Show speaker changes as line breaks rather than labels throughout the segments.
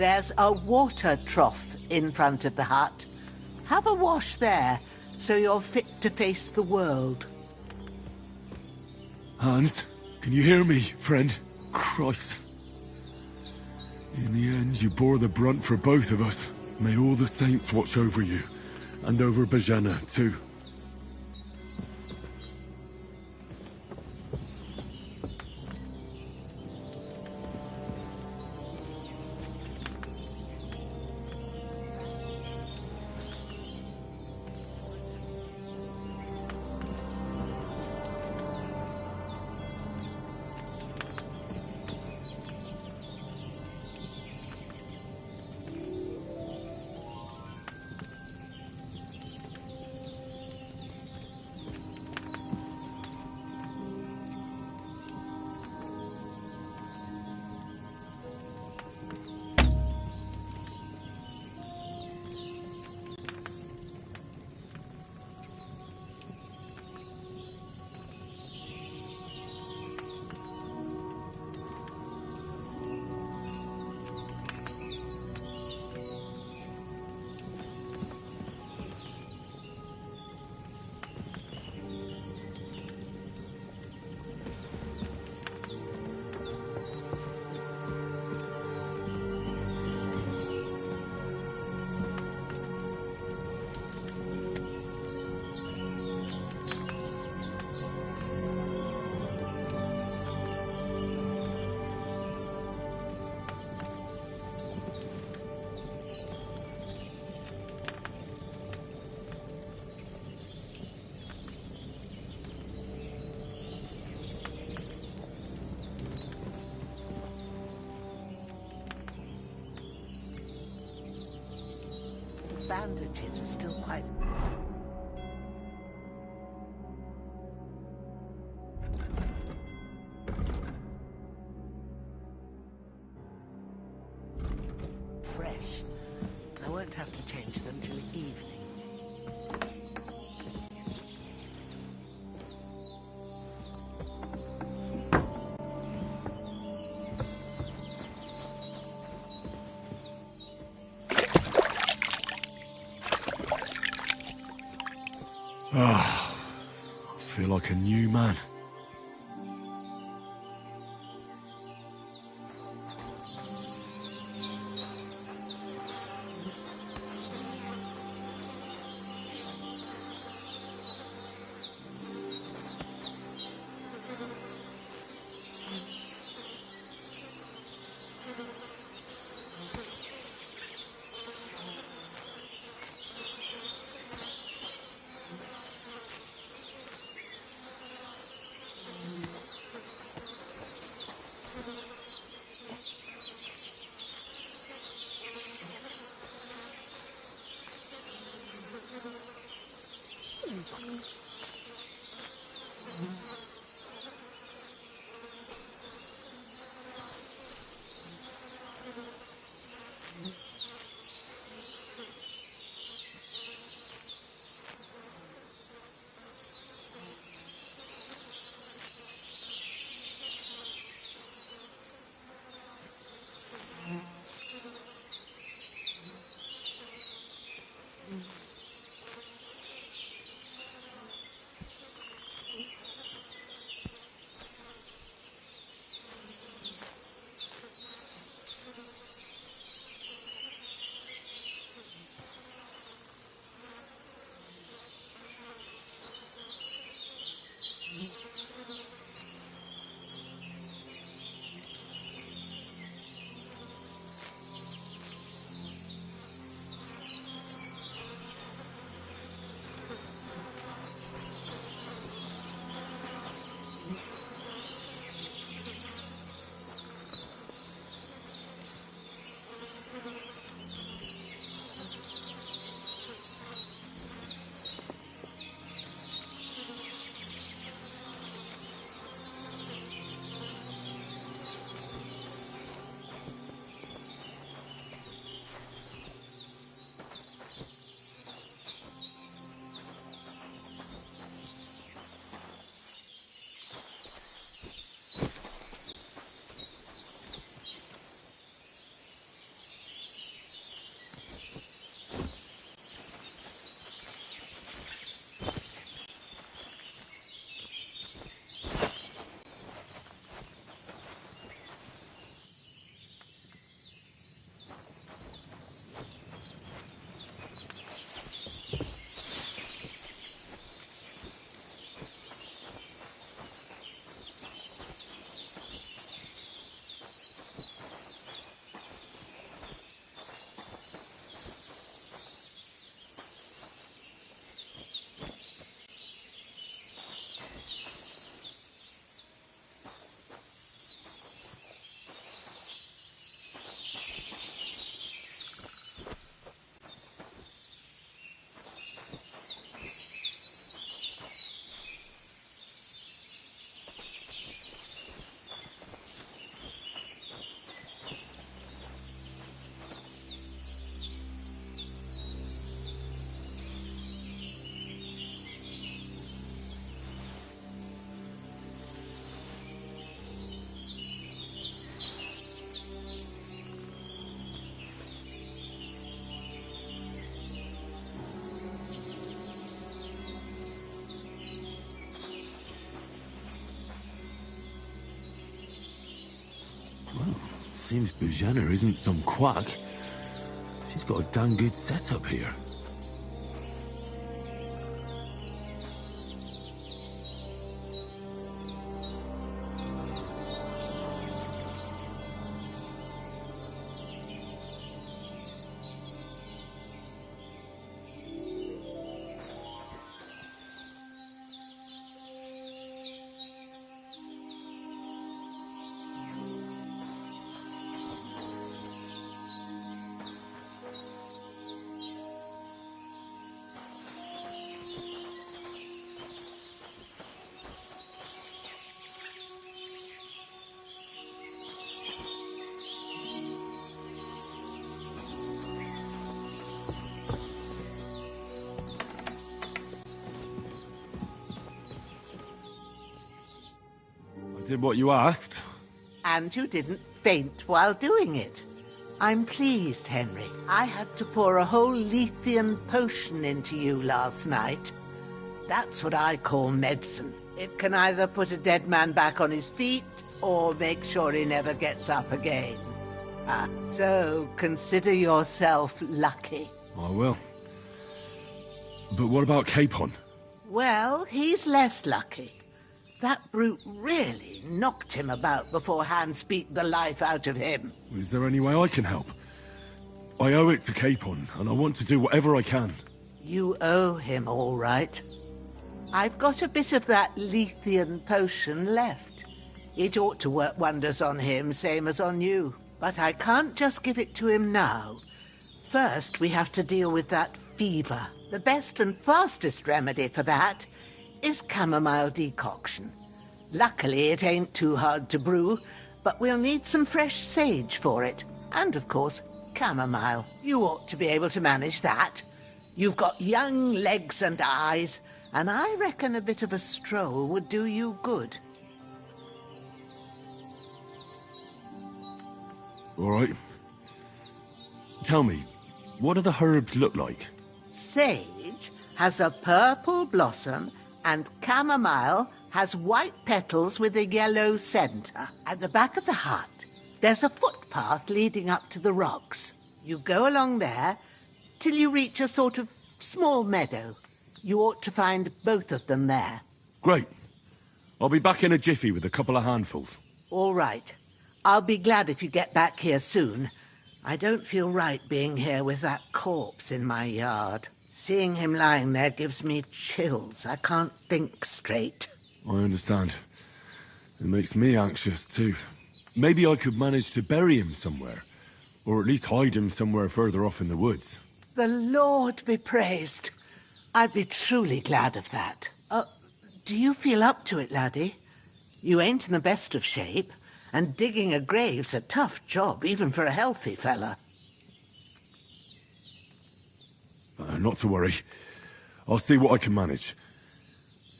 There's a water trough in front of the hut. Have a wash there, so you're fit to face the world.
Hans, can you hear me, friend? Christ. In the end, you bore the brunt for both of us. May all the saints watch over you, and over Bajana, too.
Bandages are still quite... fresh. I won't have to change them till evening.
Ah, I feel like a new man. Seems Bajana isn't some quack. She's got a damn good setup here. I did what you asked.
And you didn't faint while doing it. I'm pleased, Henry. I had to pour a whole Lethean potion into you last night. That's what I call medicine. It can either put a dead man back on his feet, or make sure he never gets up again. So consider yourself lucky.
I will. But what about Capon?
Well, he's less lucky. That brute really knocked him about before Hans beat the life out of him.
Is there any way I can help? I owe it to Capon, and I want to do whatever I can.
You owe him, all right. I've got a bit of that Lethean potion left. It ought to work wonders on him, same as on you. But I can't just give it to him now. First, we have to deal with that fever. The best and fastest remedy for that is chamomile decoction. Luckily, it ain't too hard to brew, but we'll need some fresh sage for it. And, of course, chamomile. You ought to be able to manage that. You've got young legs and eyes, and I reckon a bit of a stroll would do you good.
All right. Tell me, what do the herbs look like?
Sage has a purple blossom, and chamomile has white petals with a yellow centre. At the back of the hut, there's a footpath leading up to the rocks. You go along there till you reach a sort of small meadow. You ought to find both of them there.
Great. I'll be back in a jiffy with a couple of handfuls.
All right. I'll be glad if you get back here soon. I don't feel right being here with that corpse in my yard. Seeing him lying there gives me chills. I can't think straight.
I understand. It makes me anxious, too. Maybe I could manage to bury him somewhere. Or at least hide him somewhere further off in the woods.
The Lord be praised. I'd be truly glad of that. Do you feel up to it, laddie? You ain't in the best of shape, and digging a grave's a tough job, even for a healthy fella.
Not to worry. I'll see what I can manage.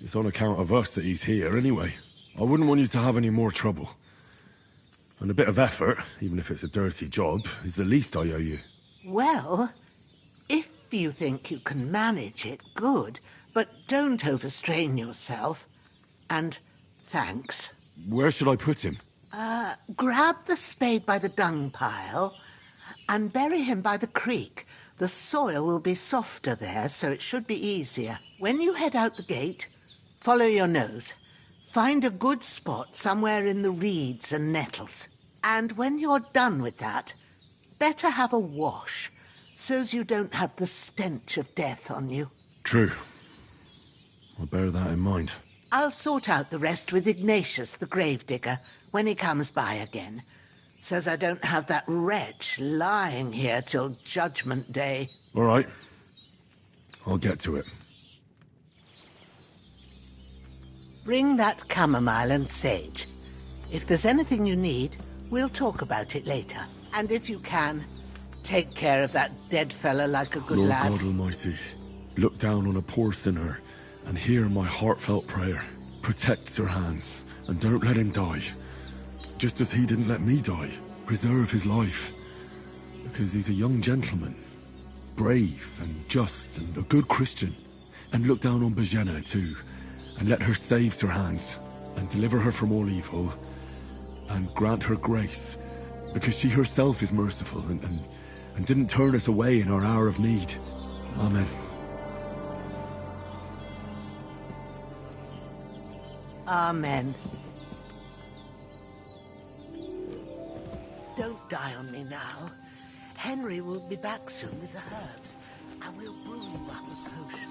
It's on account of us that he's here, anyway. I wouldn't want you to have any more trouble. And a bit of effort, even if it's a dirty job, is the least I owe you.
Well, if you think you can manage it, good. But don't overstrain yourself. And thanks.
Where should I put him?
Grab the spade by the dung pile and bury him by the creek. The soil will be softer there, so it should be easier. When you head out the gate, follow your nose. Find a good spot somewhere in the reeds and nettles. And when you're done with that, better have a wash, so's you don't have the stench of death on you.
True. I'll bear that in mind.
I'll sort out the rest with Ignatius, the gravedigger, when he comes by again, so's I don't have that wretch lying here till Judgment Day.
All right. I'll get to it.
Bring that chamomile and sage. If there's anything you need, we'll talk about it later. And if you can, take care of that dead fella like a good
Lord
lad.
God Almighty, look down on a poor sinner and hear my heartfelt prayer. Protect Sir Hans, and don't let him die. Just as he didn't let me die. Preserve his life. Because he's a young gentleman. Brave and just and a good Christian. And look down on Bajena too. And let her save Sir Hans. And deliver her from all evil. And grant her grace because she herself is merciful and didn't turn us away in our hour of need. Amen.
Amen. Don't die on me now. Henry will be back soon with the herbs. I will brew you up a potion.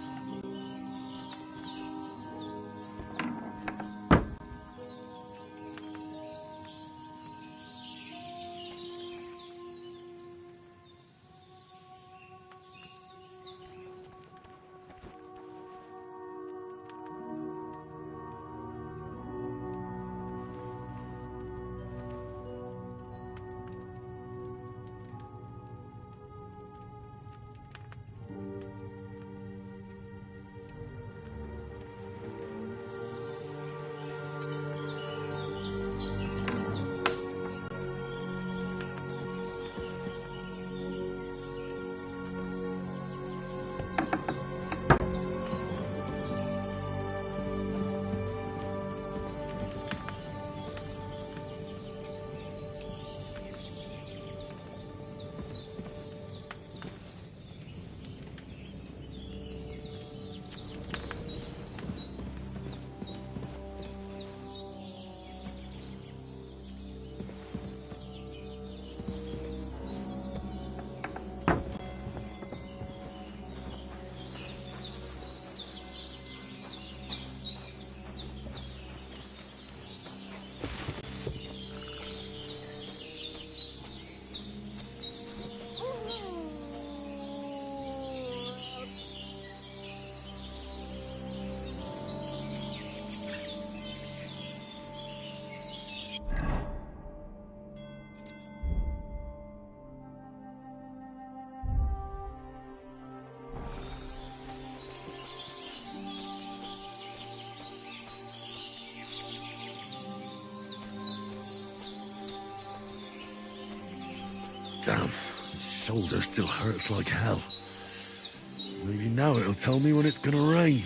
Damn, his shoulder still hurts like hell. Maybe now it'll tell me when it's gonna rain.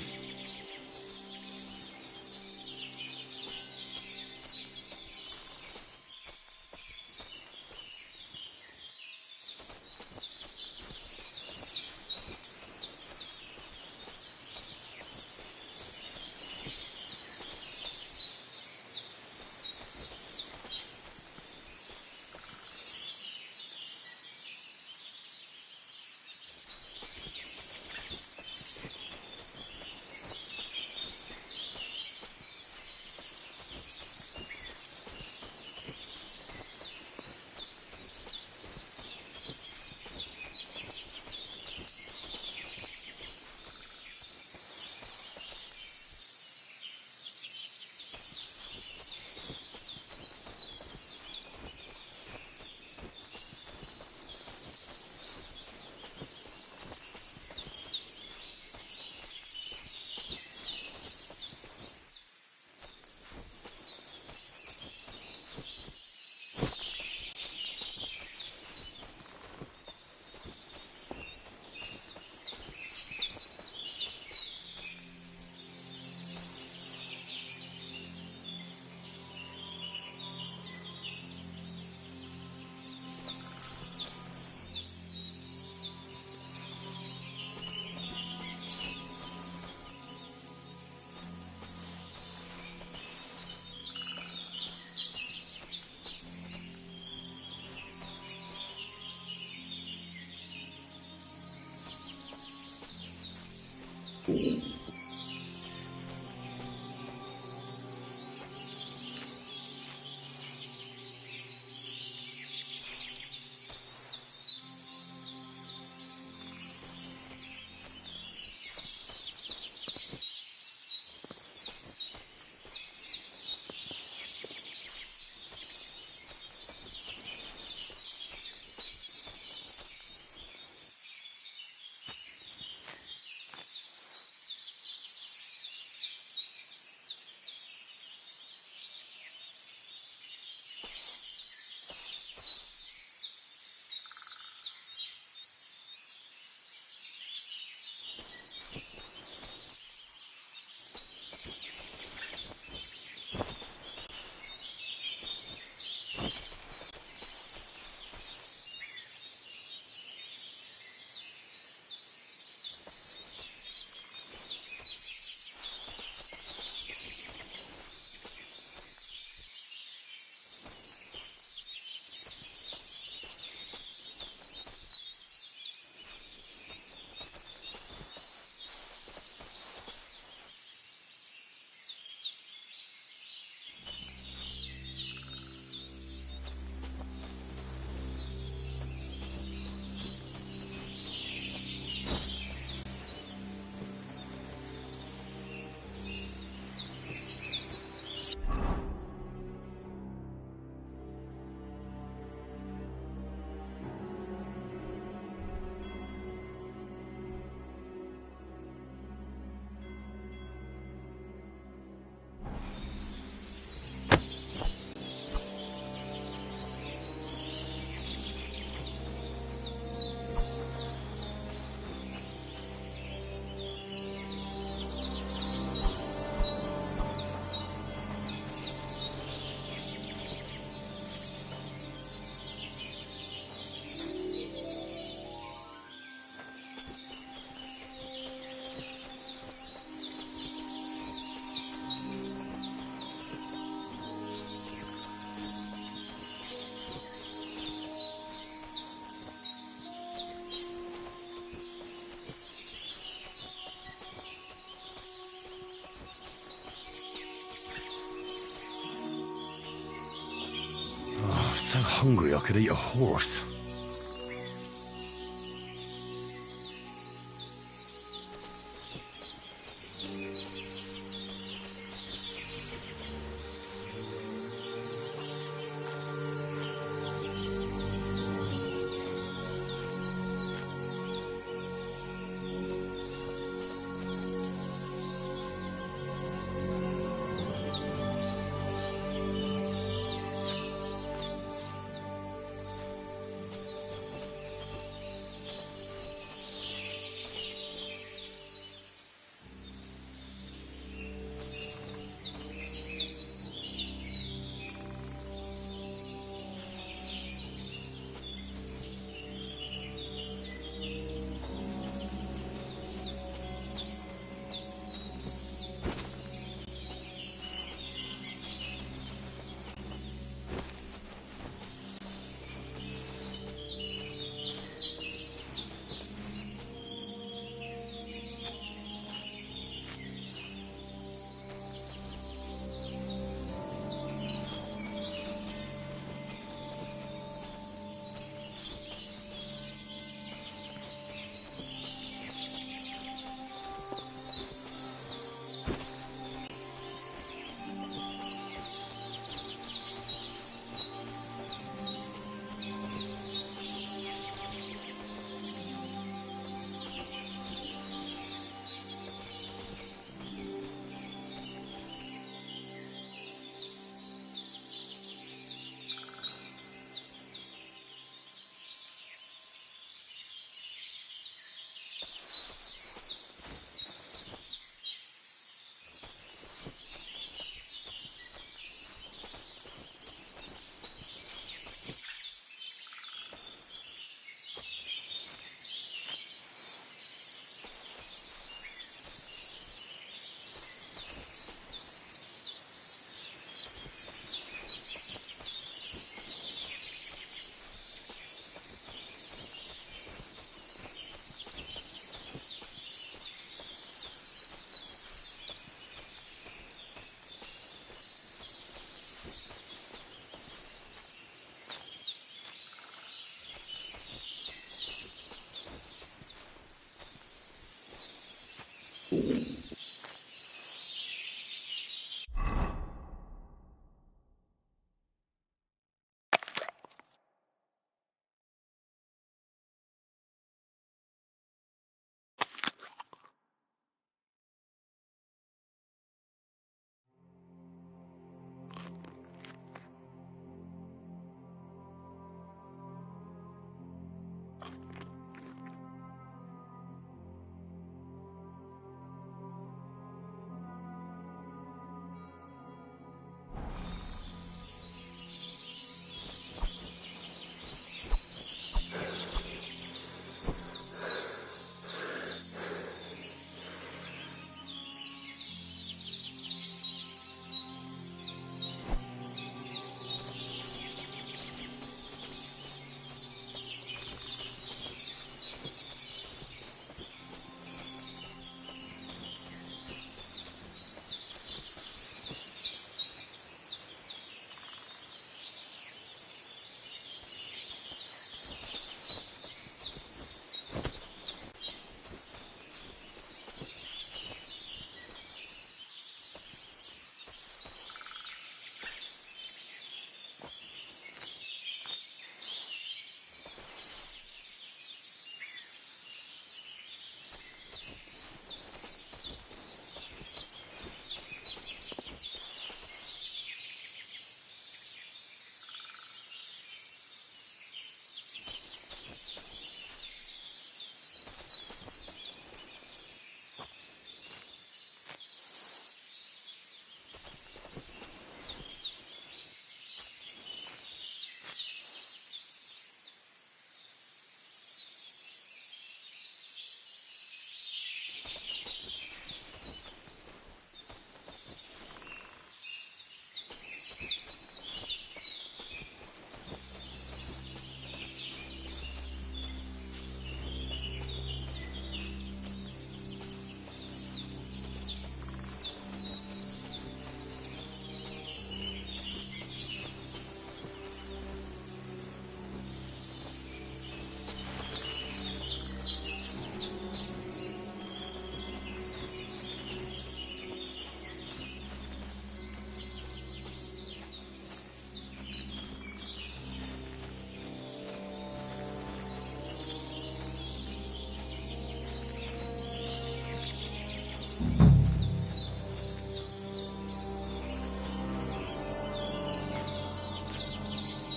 hungry I could eat a horse.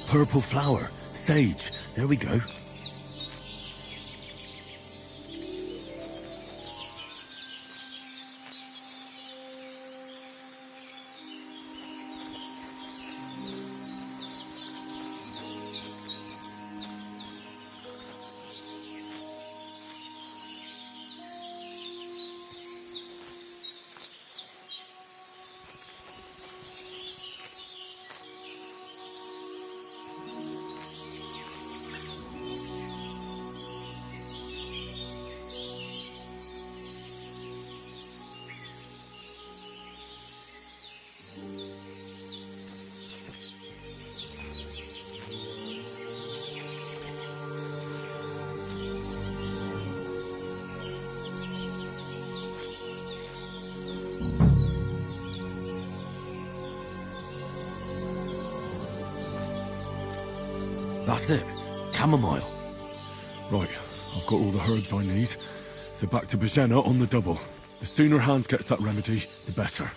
purple flower. Sage. There we go. That's it. Chamomile. Right, I've got all the herbs I need. So back to Bajena on the double. The sooner Hans gets that remedy, the better.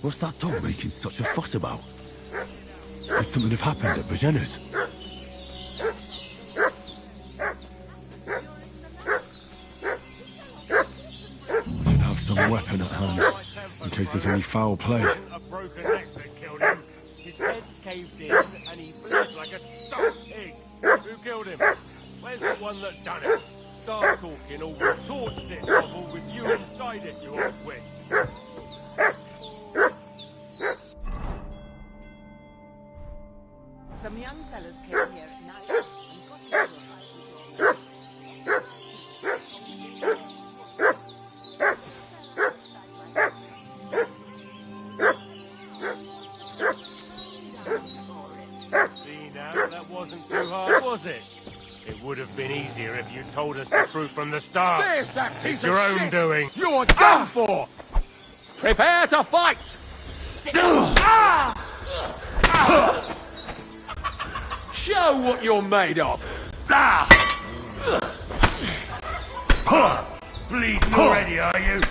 What's that dog making such a fuss about? Could something have happened at Bajena's? Should have some weapon at hand, in case there's any foul play.
A broken neck that killed him. His head's caved in, and he bled like a stuck pig. Who killed him? Where's the one that done it? Start talking, or we'll torch this hovel with you inside it, you old witch.
Some young fellas came here at night and got into a fight with
See now, that wasn't too hard, was it? It would have been easier if you'd told us the truth from the start.
There's that piece
It's your
of
own
shit.
doing.
You're done for! Prepare to fight! Show what you're made of!
Bleeding already, are you?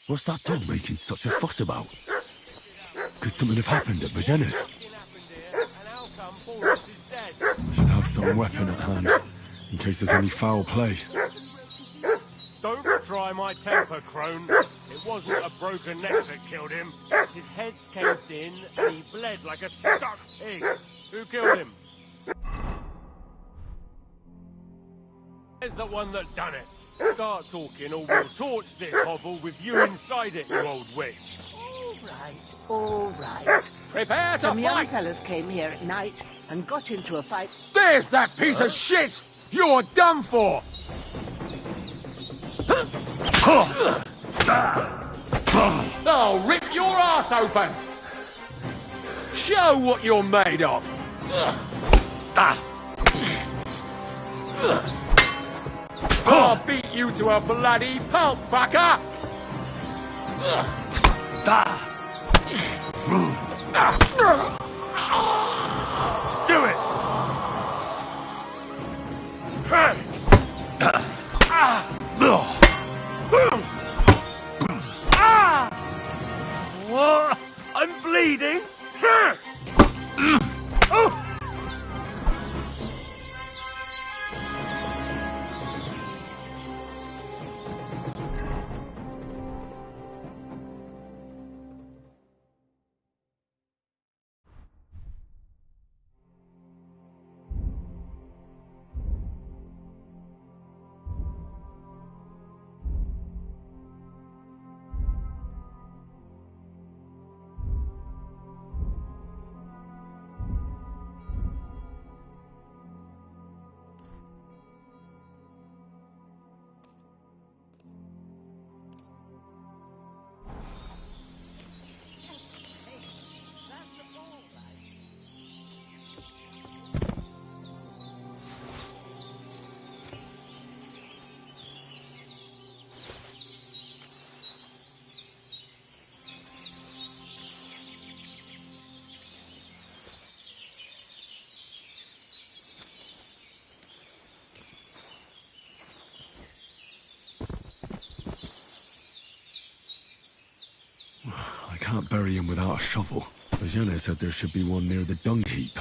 What's that dog making such a fuss about? Could something have happened at Bajena's? I should have some weapon at hand, in case there's any foul play.
Don't try my temper, crone. It wasn't a broken neck that killed him. His head's caved in, and he bled like a stuck pig. Who killed him? Where's the one that done it? Start talking, or we'll torch this hovel with you inside it, you old witch.
all right.
Prepare to
Some young
fight!
fellas came here at night and got into a fight.
There's that piece of shit! You're done for! I'll rip your ass open! Show what you're made of! I'll beat you to a bloody pulp, fucker!
Do it! What? I'm bleeding?
I can't bury him without a shovel. Bajena said there should be one near the dung heap.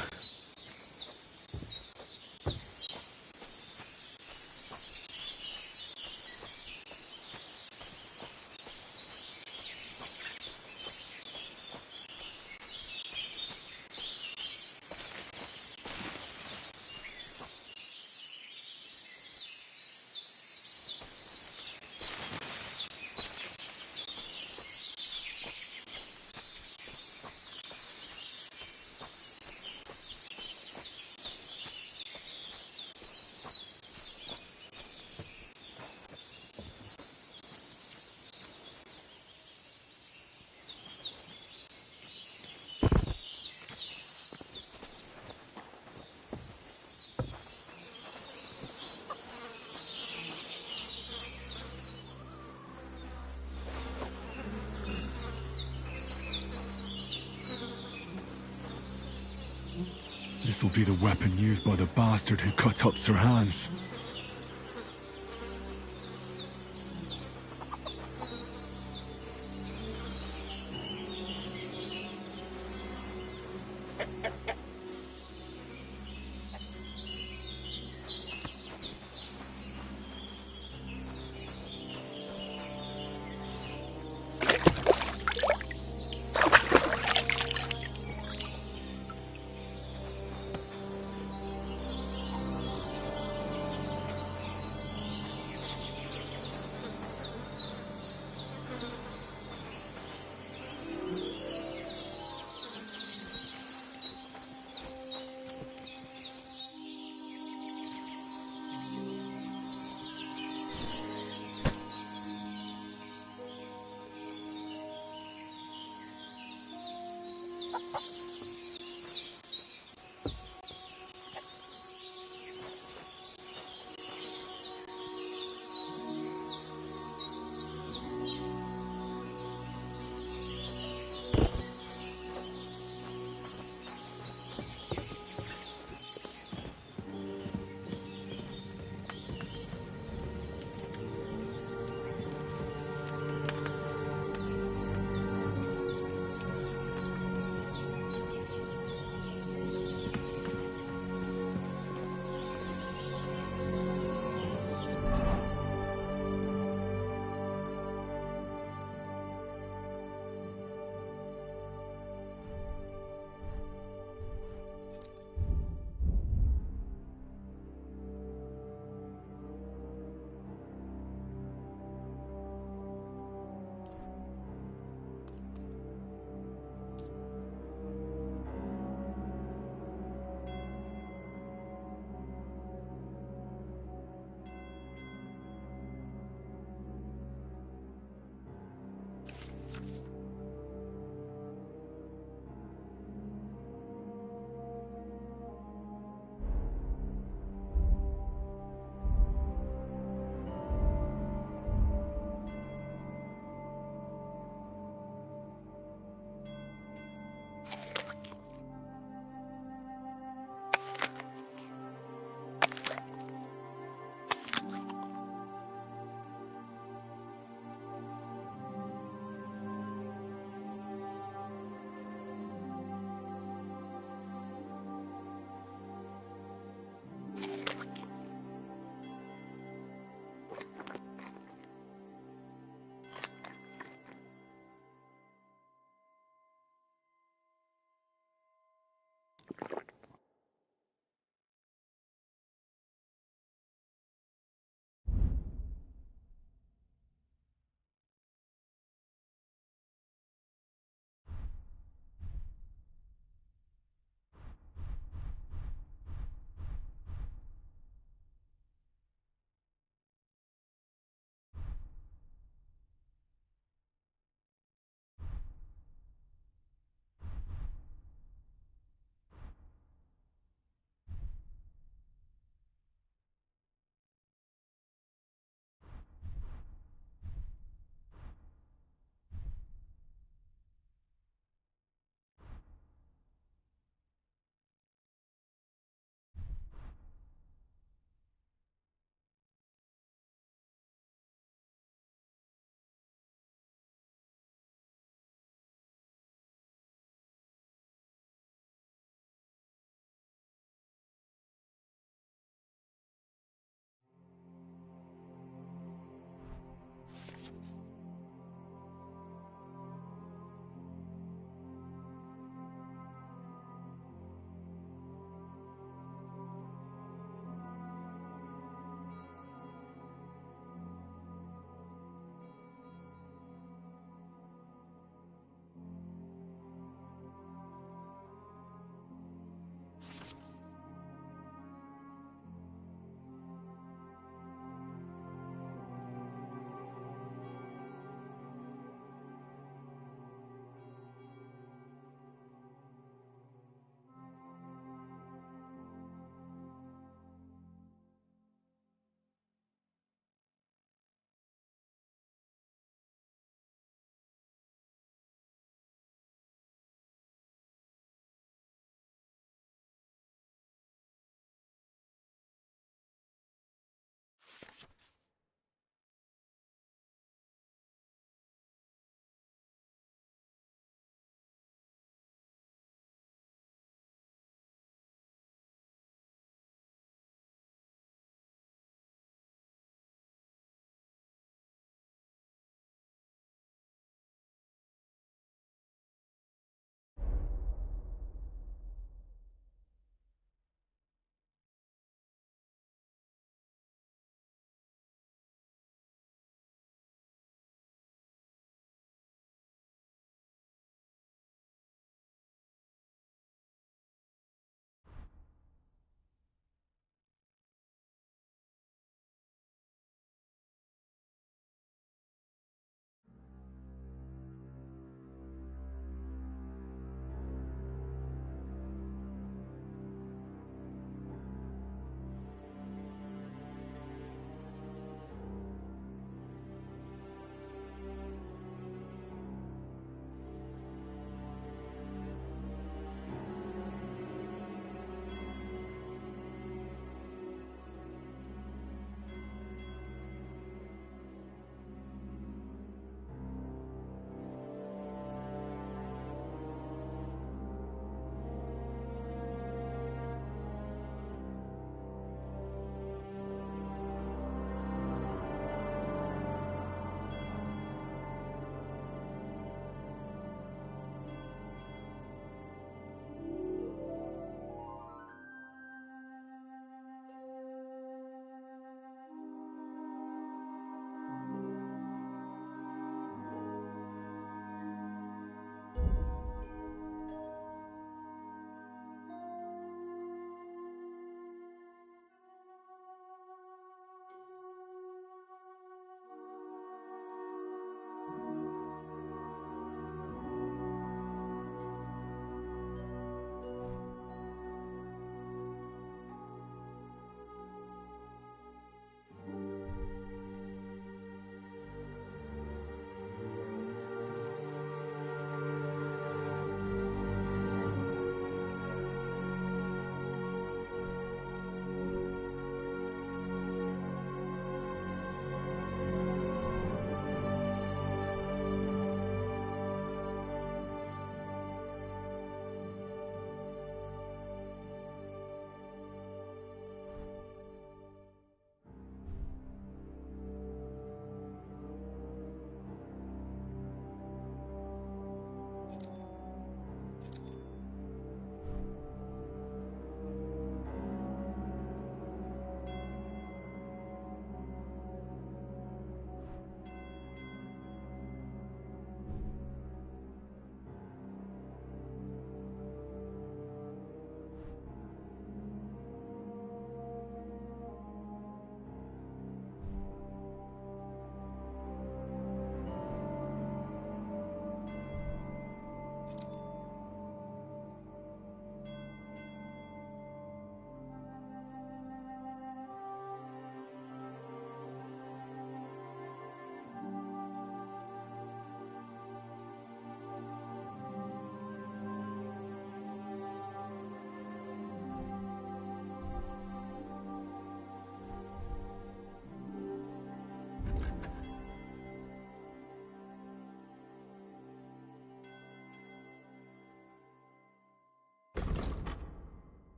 This'll be the weapon used by the bastard who cut up Sir Hans.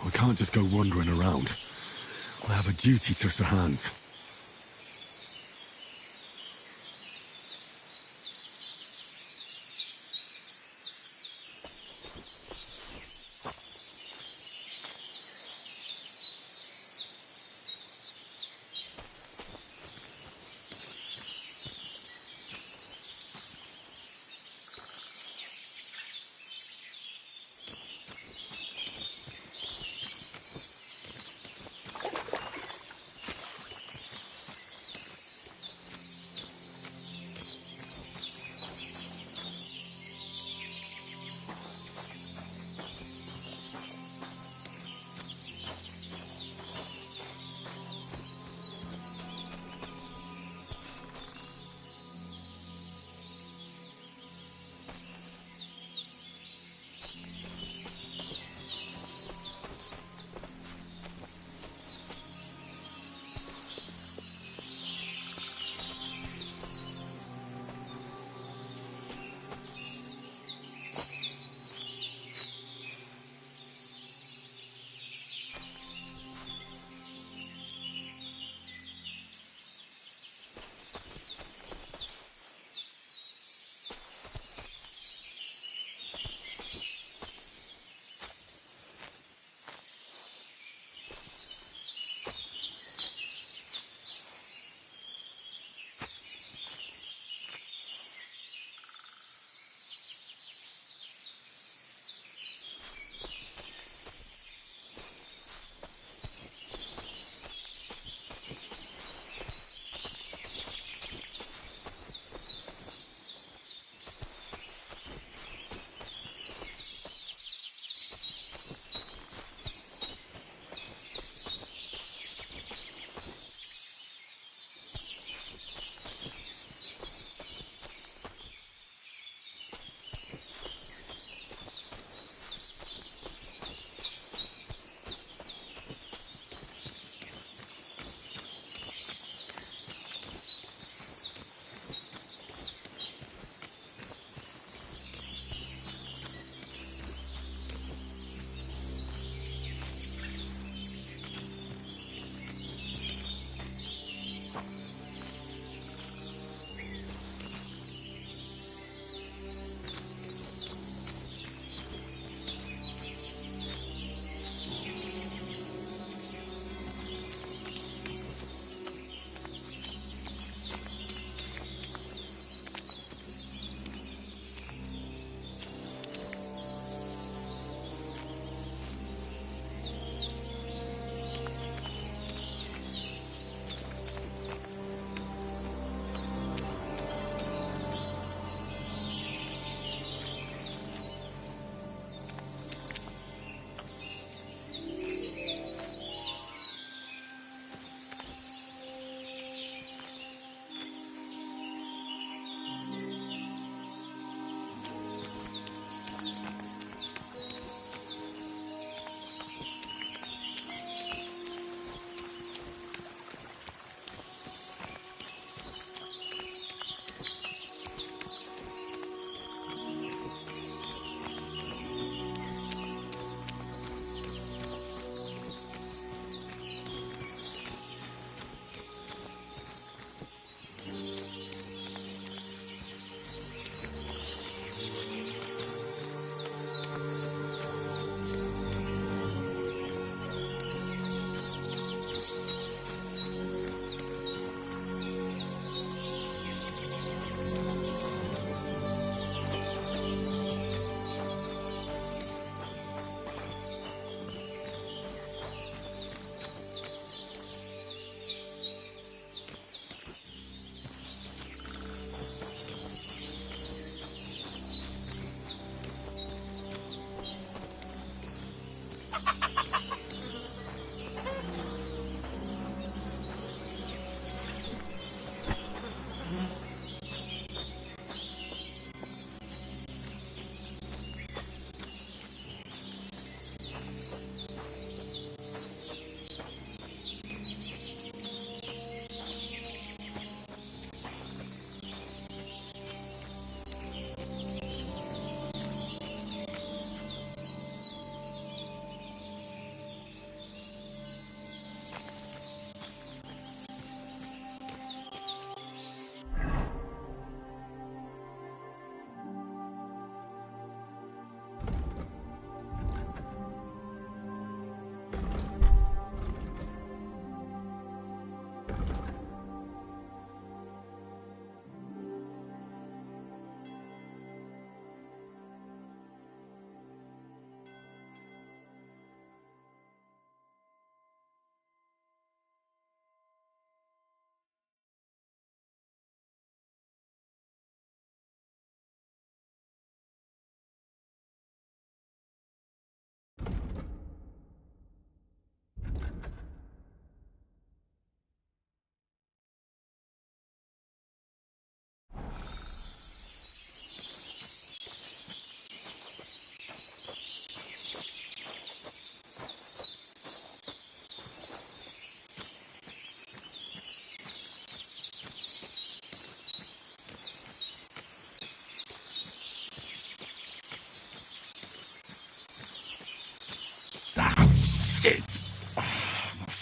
I can't just go wandering around. I have a duty to Sir Hans.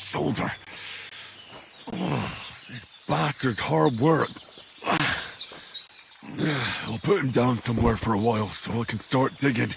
shoulder. Oh, this bastard's hard work. I'll put him down somewhere for a while so I can start digging.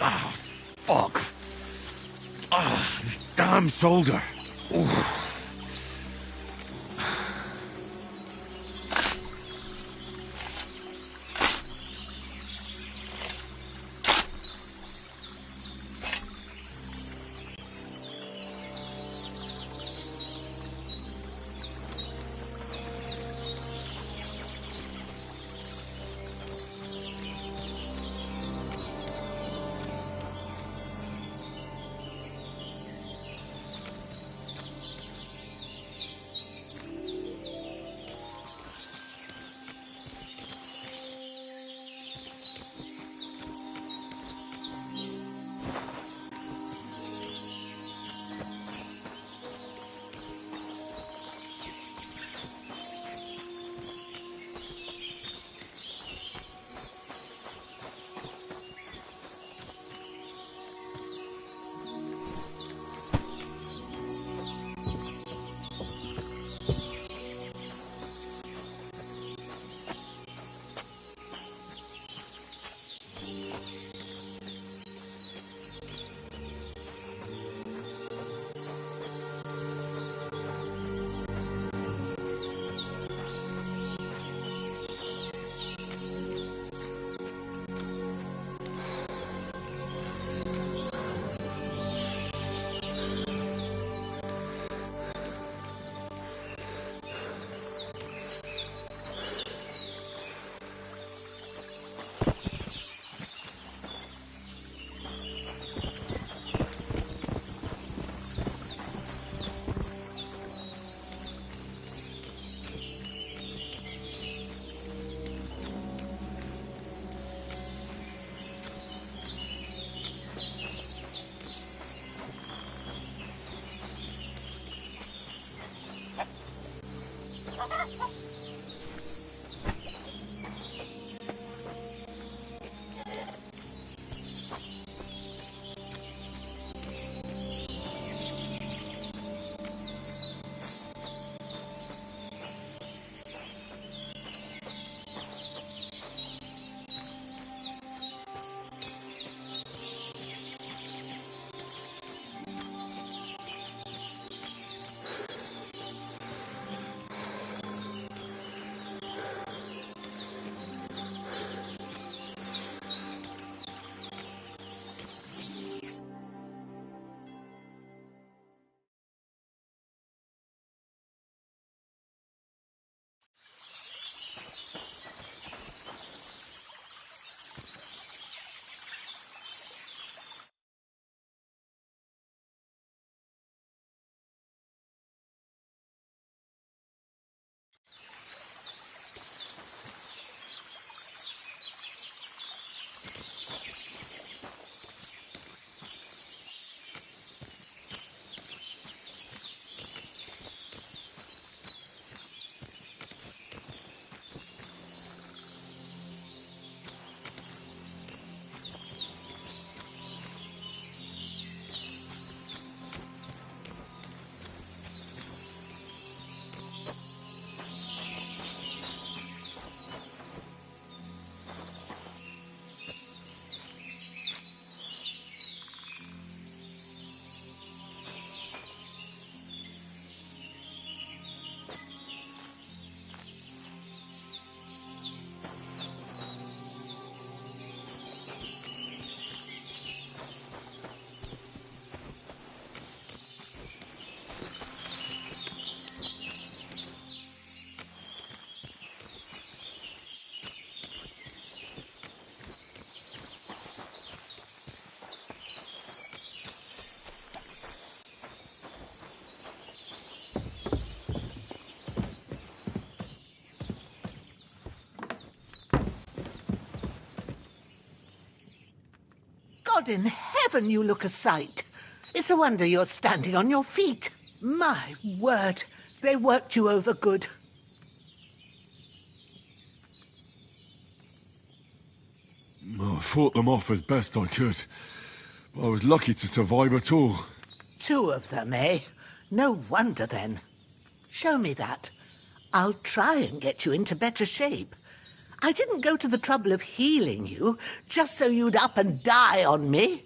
Ah, fuck. Ah, this damn shoulder. Oof.
God in heaven, you look a sight. It's a wonder you're standing on your feet. My word, they worked you over good.
I fought them off as best I could. But I was lucky to survive at all.
2 of them, eh? No wonder then. Show me that. I'll try and get you into better shape. I didn't go to the trouble of healing you just so you'd up and die on me.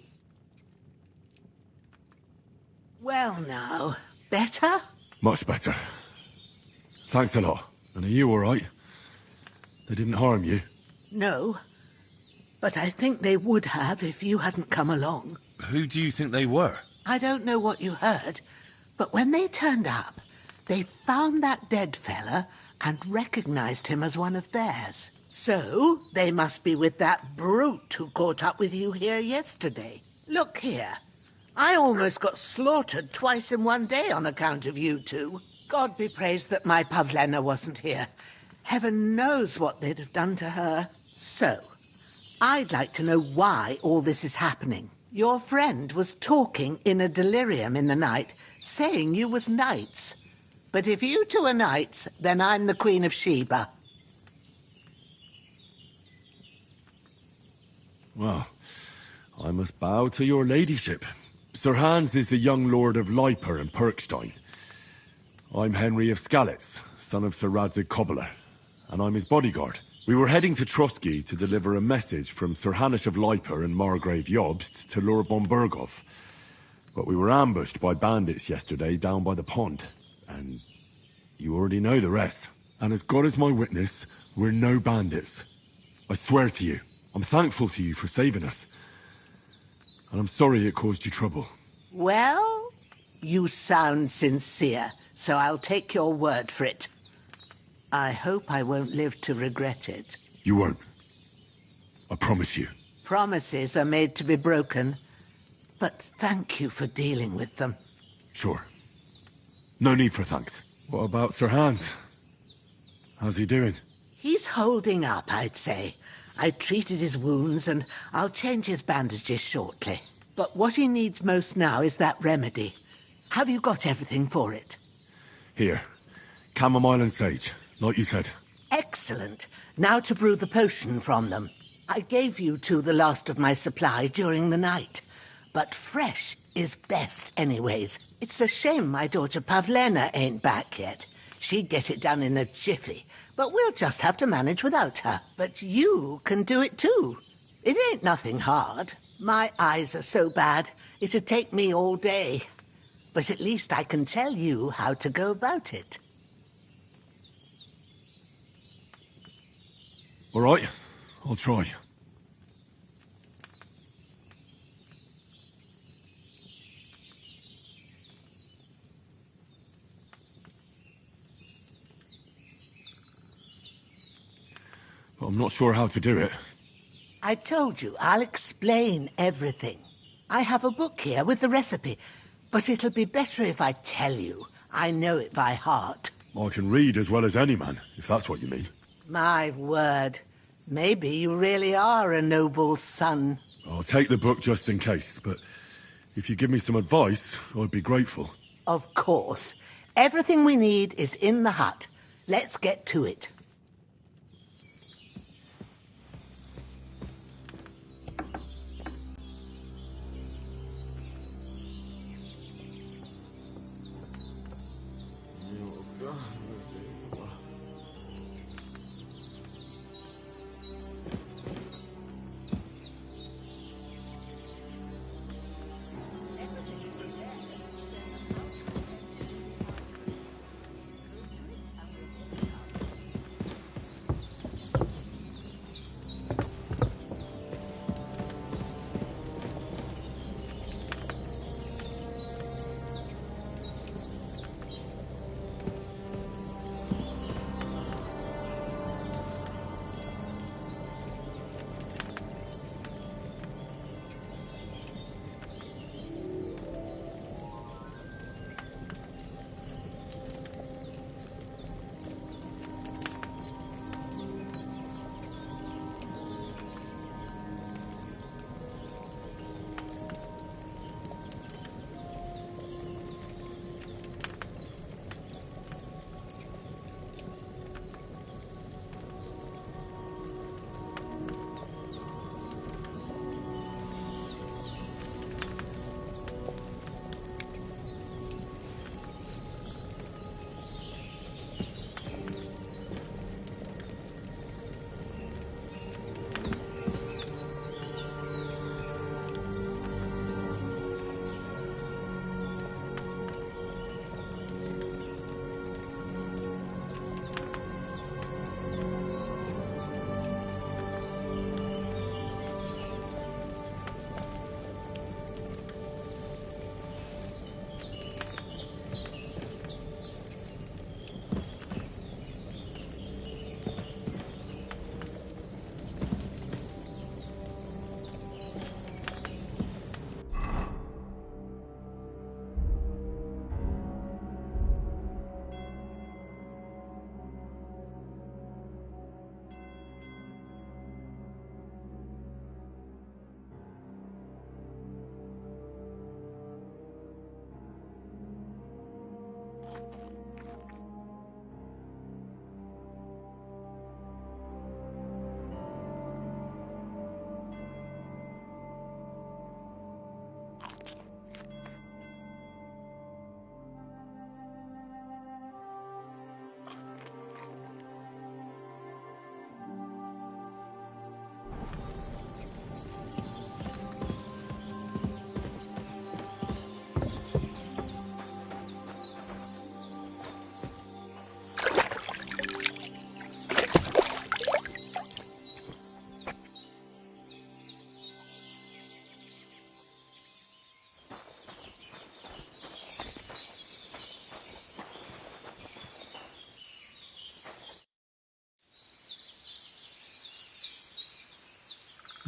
Well now, better?
Much better. Thanks a lot. And are you all right? They didn't harm you?
No. But I think they would have if you hadn't come along.
Who do you think they were?
I don't know what you heard, but when they turned up, they found that dead fella and recognized him as one of theirs. So, they must be with that brute who caught up with you here yesterday. Look here. I almost got slaughtered twice in one day on account of you two. God be praised that my Pavlena wasn't here. Heaven knows what they'd have done to her. So, I'd like to know why all this is happening. Your friend was talking in a delirium in the night, saying you was knights. But if you two are knights, then I'm the Queen of Sheba.
Well, I must bow to your ladyship. Sir Hans is the young lord of Leiper and Perkstein. I'm Henry of Skalitz, son of Sir Radzig Cobbler, and I'm his bodyguard. We were heading to Trusky to deliver a message from Sir Hanish of Leiper and Margrave Jobst to Lord von Burgov. But we were ambushed by bandits yesterday down by the pond, and you already know the rest. And as God is my witness, we're no bandits. I swear to you, I'm thankful to you for saving us. And I'm sorry it caused you trouble.
Well, you sound sincere, so I'll take your word for it. I hope I won't live to regret it.
You won't. I promise you.
Promises are made to be broken, but thank you for dealing with them.
Sure. No need for thanks. What about Sir Hans? How's he doing?
He's holding up, I'd say. I treated his wounds, and I'll change his bandages shortly. But what he needs most now is that remedy. Have you got everything for it?
Here. Chamomile and sage, like you said.
Excellent. Now to brew the potion from them. I gave you two the last of my supply during the night. But fresh is best anyways. It's a shame my daughter Pavlena ain't back yet. She'd get it done in a jiffy, but we'll just have to manage without her. But you can do it too. It ain't nothing hard. My eyes are so bad, it'd take me all day. But at least I can tell you how to go about it.
All right, I'll try. But I'm not sure how to do it.
I told you, I'll explain everything. I have a book here with the recipe, but it'll be better if I tell you. I know it by heart.
I can read as well as any man, if that's what you mean.
My word. Maybe you really are a noble son.
I'll take the book just in case, but if you give me some advice, I'd be grateful.
Of course. Everything we need is in the hut. Let's get to it.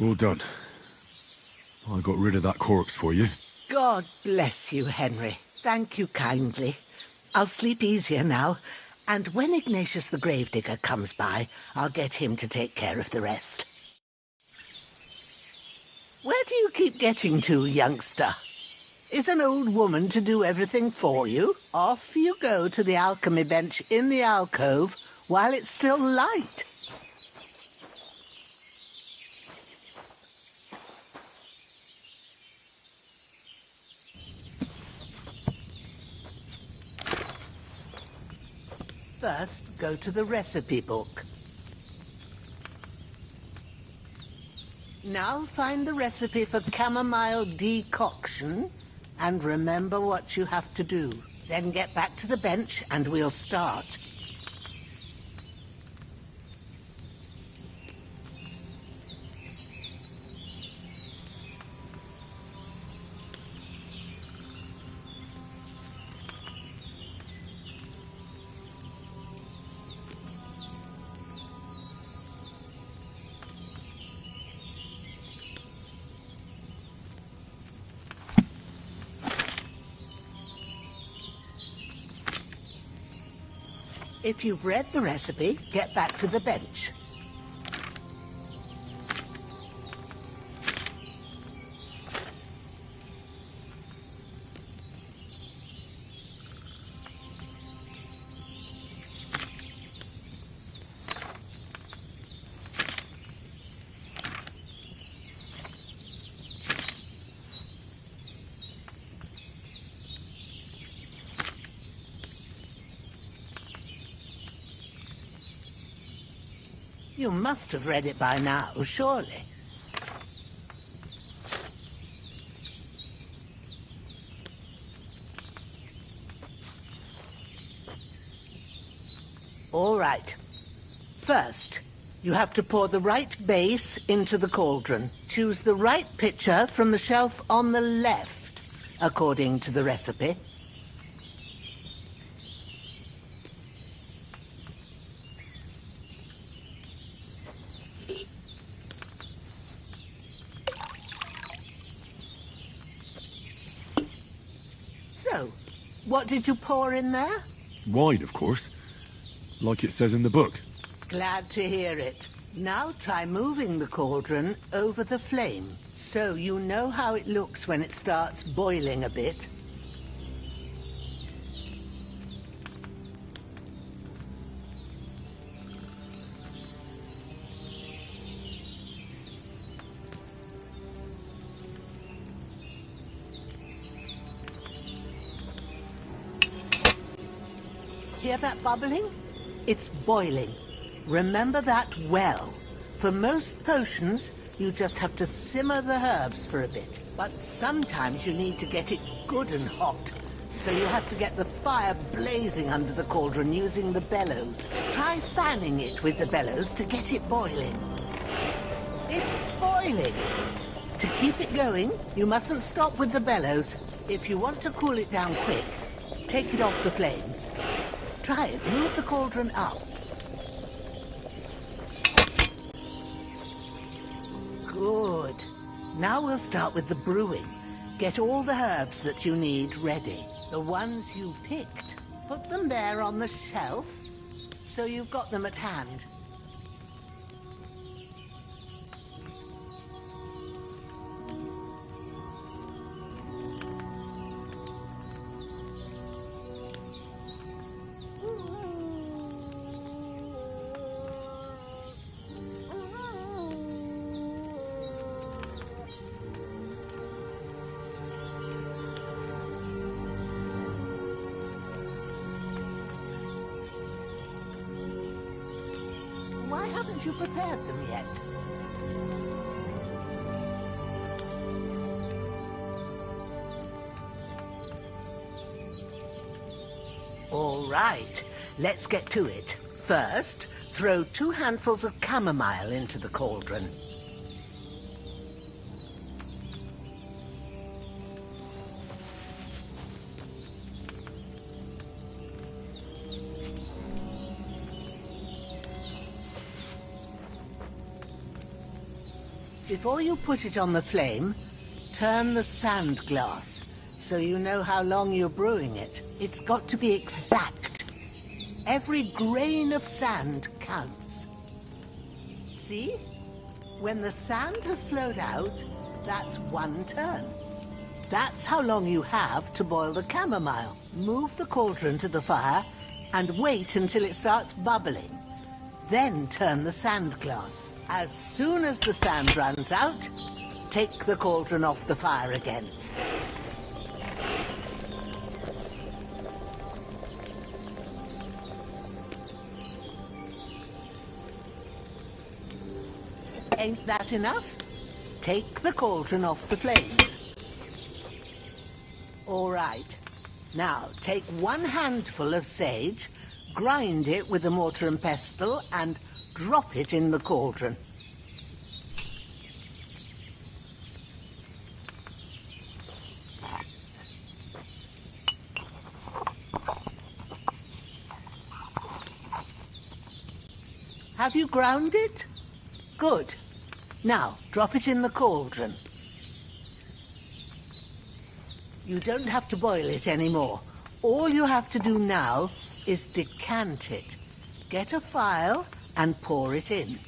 Well done. I got rid of that corpse for you.
God bless you, Henry. Thank you kindly. I'll sleep easier now, and when Ignatius the Gravedigger comes by, I'll get him to take care of the rest. Where do you keep getting to, youngster? Is an old woman to do everything for you? Off you go to the alchemy bench in the alcove while it's still light. First, go to the recipe book. Now find the recipe for chamomile decoction and remember what you have to do. Then get back to the bench and we'll start. If you've read the recipe, get back to the bench. You must have read it by now, surely. All right. First, you have to pour the right base into the cauldron. Choose the right pitcher from the shelf on the left, according to the recipe. So, what did you pour in there?
Wine, of course. Like it says in the book.
Glad to hear it. Now try moving the cauldron over the flame, so you know how it looks when it starts boiling a bit. Hear that bubbling? It's boiling. Remember that well. For most potions, you just have to simmer the herbs for a bit. But sometimes you need to get it good and hot. So you have to get the fire blazing under the cauldron using the bellows. Try fanning it with the bellows to get it boiling. It's boiling. To keep it going, you mustn't stop with the bellows. If you want to cool it down quick, take it off the flames. Try it. Move the cauldron up. Good. Now we'll start with the brewing. Get all the herbs that you need ready. The ones you've picked. Put them there on the shelf, so you've got them at hand. Why haven't you prepared them yet? All right, let's get to it. First, throw 2 handfuls of chamomile into the cauldron. Before you put it on the flame, turn the sand glass so you know how long you're brewing it. It's got to be exact. Every grain of sand counts. See? When the sand has flowed out, that's 1 turn. That's how long you have to boil the chamomile. Move the cauldron to the fire and wait until it starts bubbling. Then turn the sand glass. As soon as the sand runs out, take the cauldron off the fire again. Ain't that enough? Take the cauldron off the flames. All right. Now, take 1 handful of sage, grind it with a mortar and pestle, and drop it in the cauldron. Have you ground it? Good. Now, drop it in the cauldron. You don't have to boil it anymore. All you have to do now is decant it. Get a phial and pour it in.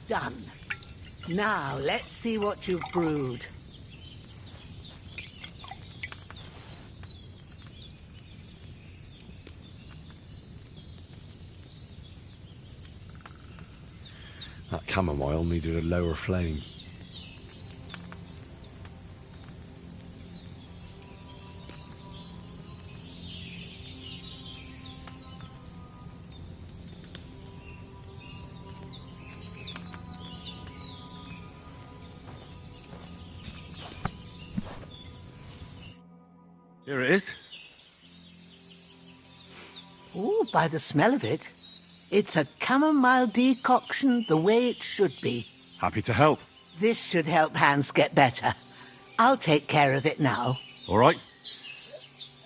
Done. Now, let's see what you've brewed.
That chamomile needed a lower flame.
Here it is.
Ooh, by the smell of it, it's a chamomile decoction the way it should be.
Happy to help.
This should help Hans get better. I'll take care of it now.
All right.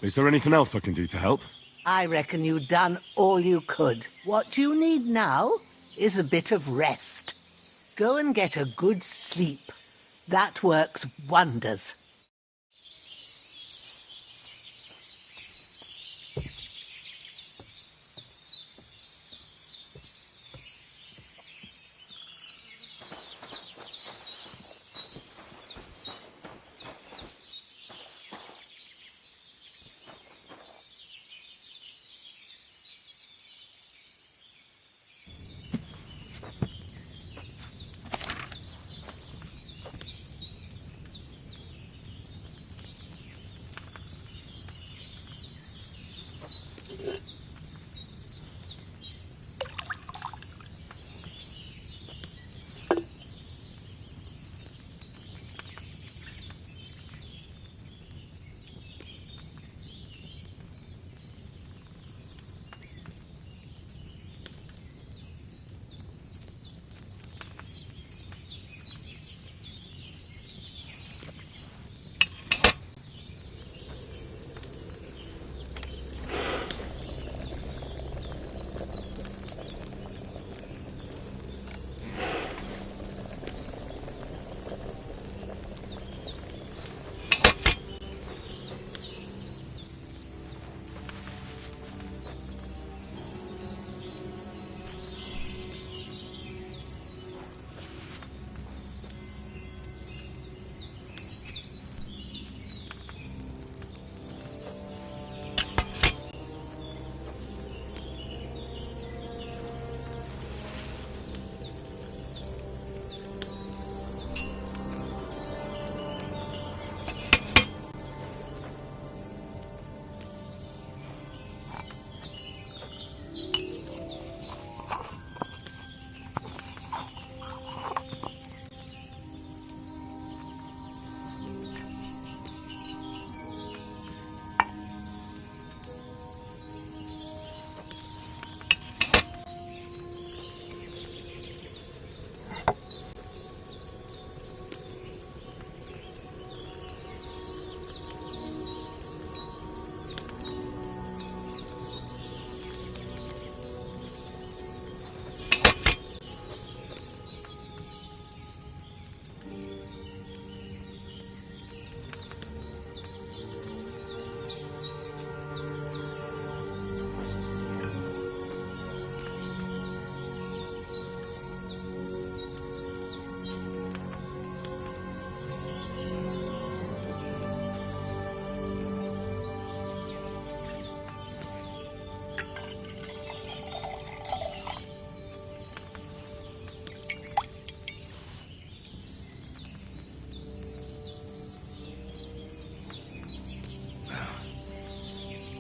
Is there anything else I can do to help?
I reckon you've done all you could. What you need now is a bit of rest. Go and get a good sleep. That works wonders.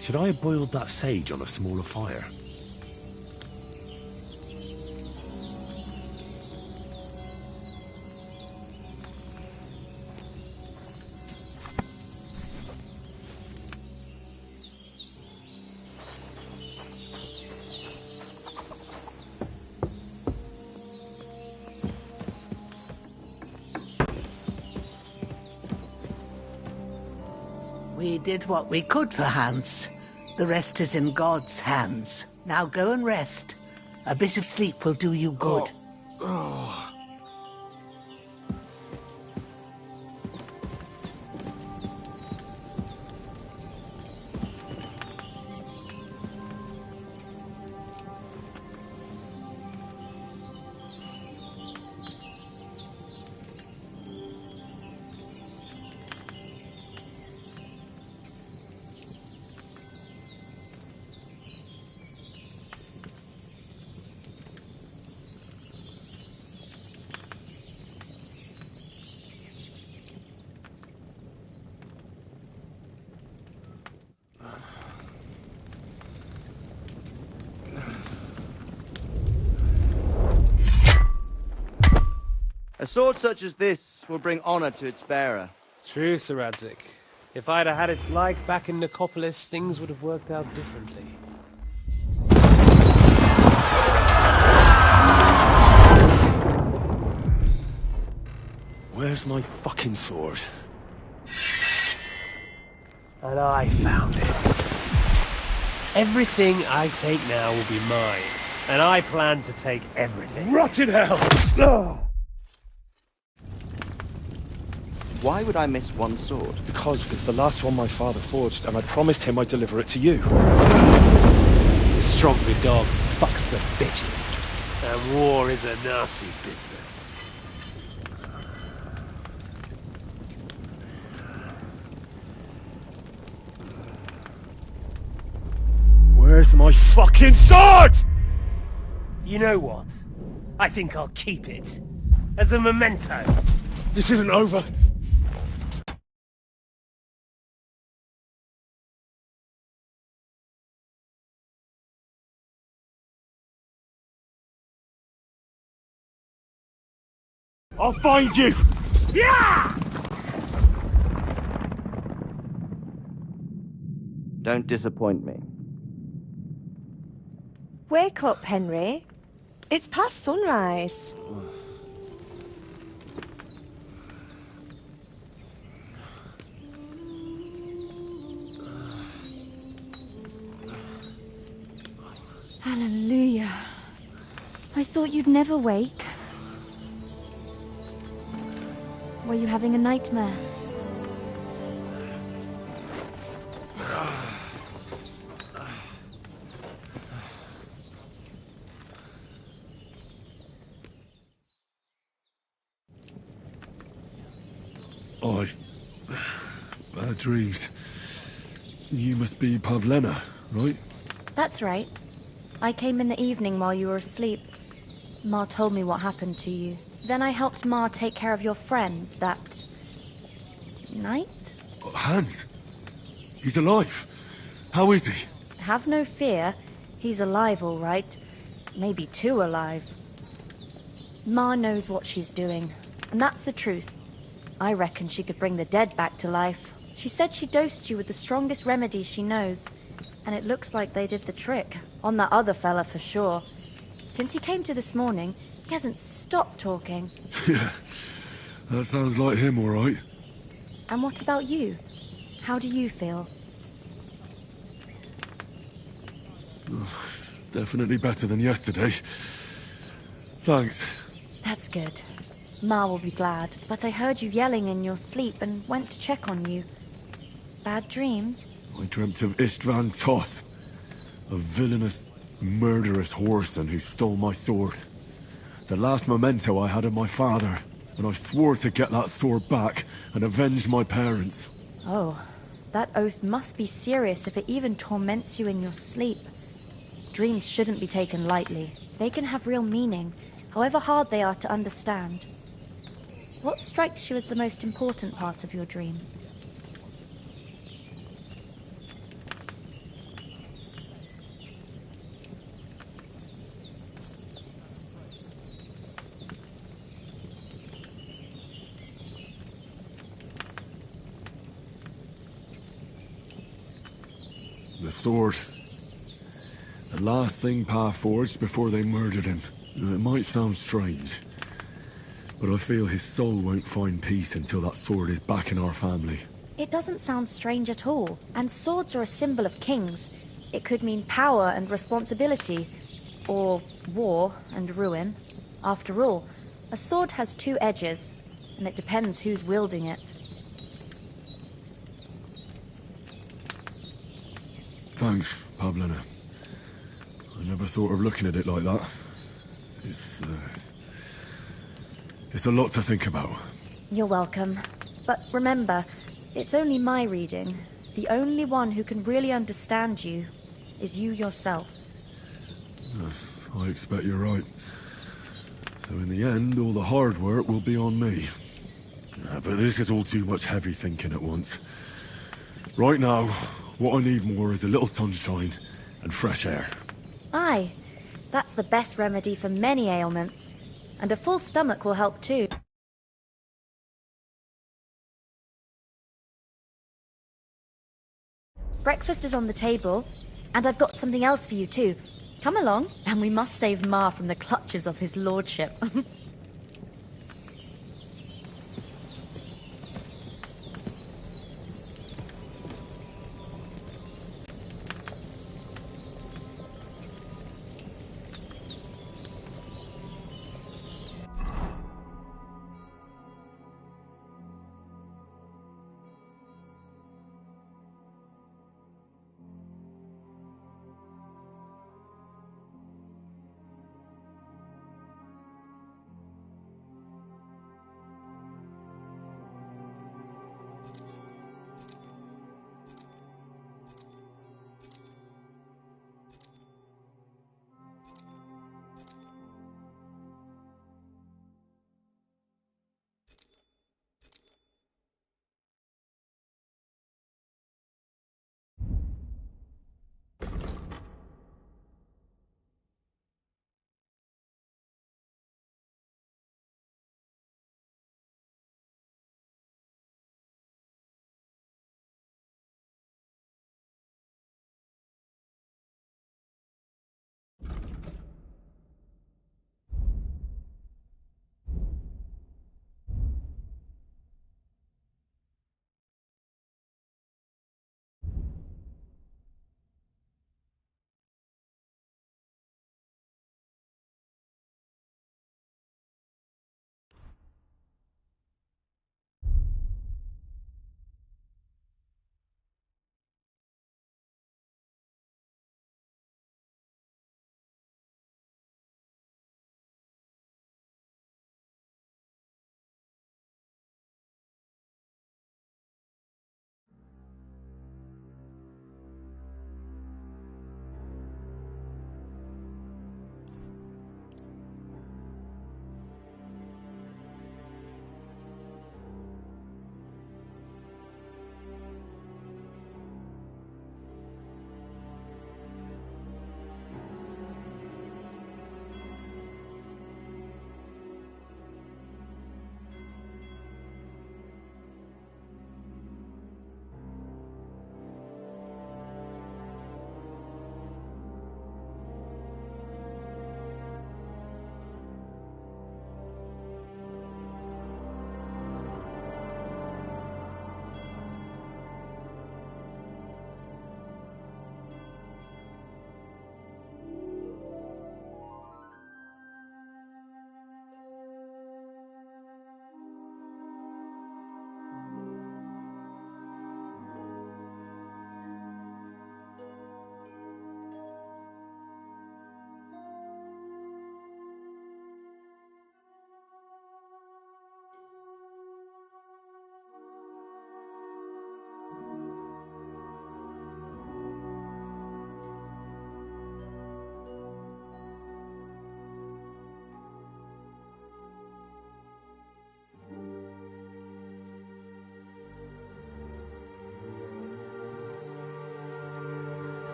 Should I have boiled that sage on a smaller fire?
We did what we could for Hans. The rest is in God's hands. Now go and rest. A bit of sleep will do you good.
A sword such as this will bring honor to its bearer.
True, Sir Radzik. If I'd have had its like back in Nicopolis, things would have worked out differently.
Where's my fucking sword?
And I found it. Everything I take now will be mine, and I plan to take everything.
Rotted hell!
Why would I miss one sword?
Because it's the last one my father forged, and I promised him I'd deliver it to you.
Stronger dog fucks the bitches, and war is a nasty business.
Where's my fucking sword?
You know what? I think I'll keep it. As a memento.
This isn't over. I'll find you!
Yeah!
Don't disappoint me.
Wake up, Henry. It's past sunrise.
Hallelujah. I thought you'd never wake. Were you having a nightmare?
Bad dreams. You must be Pavlena, right?
That's right. I came in the evening while you were asleep. Ma told me what happened to you. Then I helped Ma take care of your friend that night?
Hans? He's alive. How is he?
Have no fear. He's alive, all right. Maybe too alive. Ma knows what she's doing, and that's the truth. I reckon she could bring the dead back to life. She said she dosed you with the strongest remedies she knows, and it looks like they did the trick. On that other fella for sure. Since he came to this morning, he hasn't stopped talking.
Yeah, that sounds like him, all right.
And what about you? How do you feel?
Definitely better than yesterday. Thanks.
That's good. Ma will be glad, but I heard you yelling in your sleep and went to check on you. Bad dreams?
I dreamt of Istvan Toth, a villainous, murderous whoreson who stole my sword. The last memento I had of my father, and I swore to get that sword back and avenge my parents.
Oh, that oath must be serious if it even torments you in your sleep. Dreams shouldn't be taken lightly. They can have real meaning, however hard they are to understand. What strikes you as the most important part of your dream?
The sword. The last thing Pa forged before they murdered him. Now, it might sound strange, but I feel his soul won't find peace until that sword is back in our family.
It doesn't sound strange at all. And swords are a symbol of kings. It could mean power and responsibility. Or war and ruin. After all, a sword has two edges, and it depends who's wielding it.
Thanks, Pablina. I never thought of looking at it like that. It's a lot to think about.
You're welcome. But remember, it's only my reading. The only one who can really understand you is you yourself.
I expect you're right. So in the end, all the hard work will be on me. But this is all too much heavy thinking at once. Right now, what I need more is a little sunshine and fresh air.
Aye, that's the best remedy for many ailments. And a full stomach will help too. Breakfast is on the table, and I've got something else for you too. Come along, and we must save Ma from the clutches of his lordship.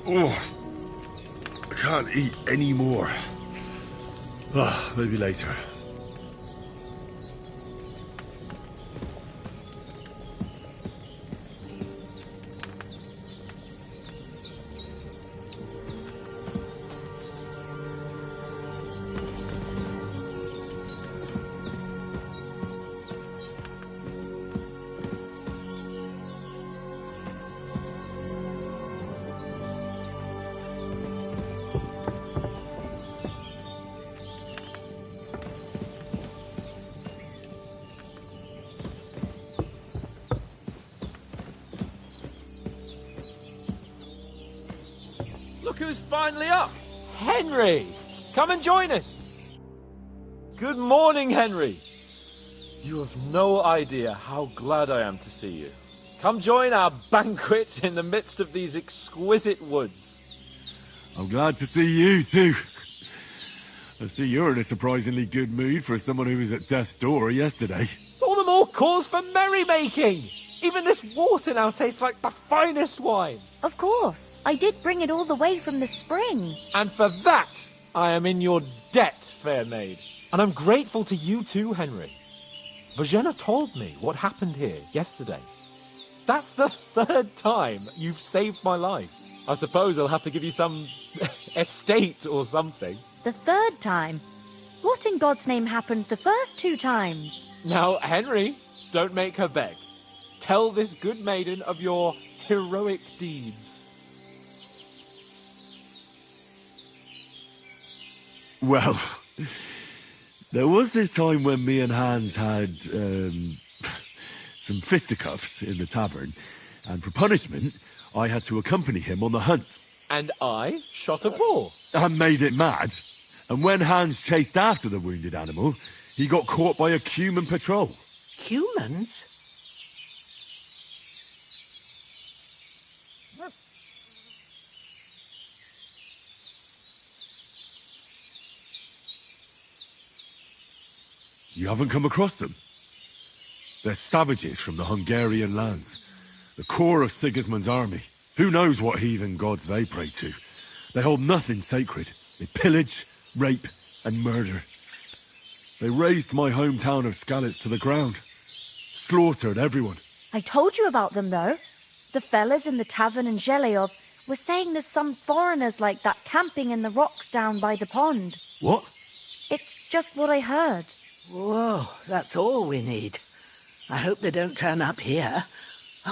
Oh, I can't eat any more. Maybe later.
Look who's finally up! Henry! Come and join us! Good morning, Henry! You have no idea how glad I am to see you. Come join our banquet in the midst of these exquisite woods.
I'm glad to see you, too. I see you're in a surprisingly good mood for someone who was at death's door yesterday.
It's all the more cause for merrymaking! Even this water now tastes like the finest wine.
Of course. I did bring it all the way from the spring.
And for that, I am in your debt, fair maid. And I'm grateful to you too, Henry. Bojena told me what happened here yesterday. That's the third time you've saved my life. I suppose I'll have to give you some estate or something.
The third time? What in God's name happened the first 2 times?
Now, Henry, don't make her beg. Tell this good maiden of your heroic deeds.
Well, there was this time when me and Hans had some fisticuffs in the tavern, and for punishment, I had to accompany him on the hunt.
And I shot a boar.
And made it mad. And when Hans chased after the wounded animal, he got caught by a human patrol.
Humans?
You haven't come across them? They're savages from the Hungarian lands. The core of Sigismund's army. Who knows what heathen gods they pray to? They hold nothing sacred. They pillage, rape, and murder. They razed my hometown of Skalitz to the ground. Slaughtered everyone.
I told you about them, though. The fellas in the tavern in Zheleov were saying there's some foreigners like that camping in the rocks down by the pond.
What?
It's just what I heard.
Whoa, that's all we need. I hope they don't turn up here.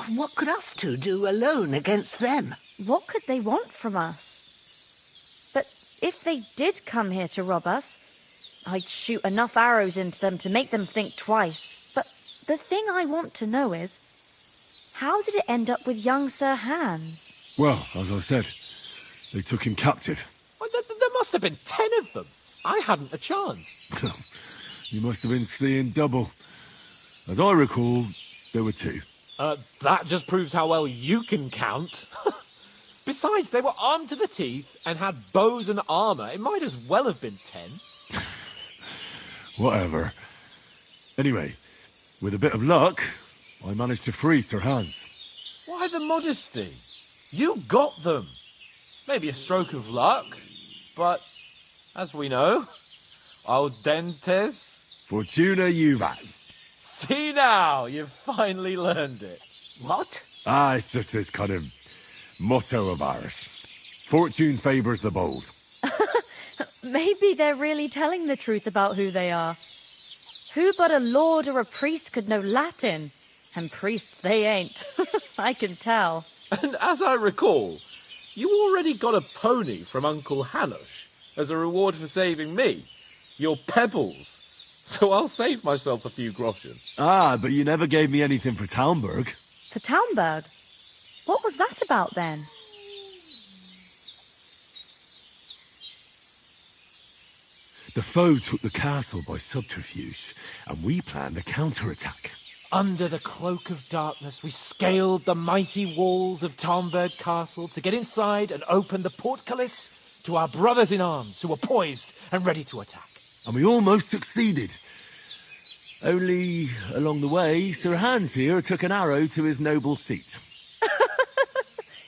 What could us two do alone against them?
What could they want from us? But if they did come here to rob us, I'd shoot enough arrows into them to make them think twice. But the thing I want to know is, how did it end up with young Sir Hans?
Well, as I said, they took him captive.
Well, there must have been 10 of them. I hadn't a chance.
You must have been seeing double. As I recall, there were 2.
That just proves how well you can count. Besides, they were armed to the teeth and had bows and armour. It might as well have been 10.
Whatever. Anyway, with a bit of luck, I managed to free Sir Hans.
Why the modesty? You got them. Maybe a stroke of luck, but as we know, audentes.
Fortuna juvat.
See now, you've finally learned it.
What?
It's just this kind of motto of ours. Fortune favours the bold.
Maybe they're really telling the truth about who they are. Who but a lord or a priest could know Latin? And priests they ain't. I can tell.
And as I recall, you already got a pony from Uncle Hanush as a reward for saving me. Your pebbles. So I'll save myself a few groschen.
But you never gave me anything for Talmberg.
For Talmberg? What was that about then?
The foe took the castle by subterfuge, and we planned a counterattack.
Under the cloak of darkness, we scaled the mighty walls of Talmberg Castle to get inside and open the portcullis to our brothers in arms who were poised and ready to attack.
And we almost succeeded. Only, along the way, Sir Hans here took an arrow to his noble seat.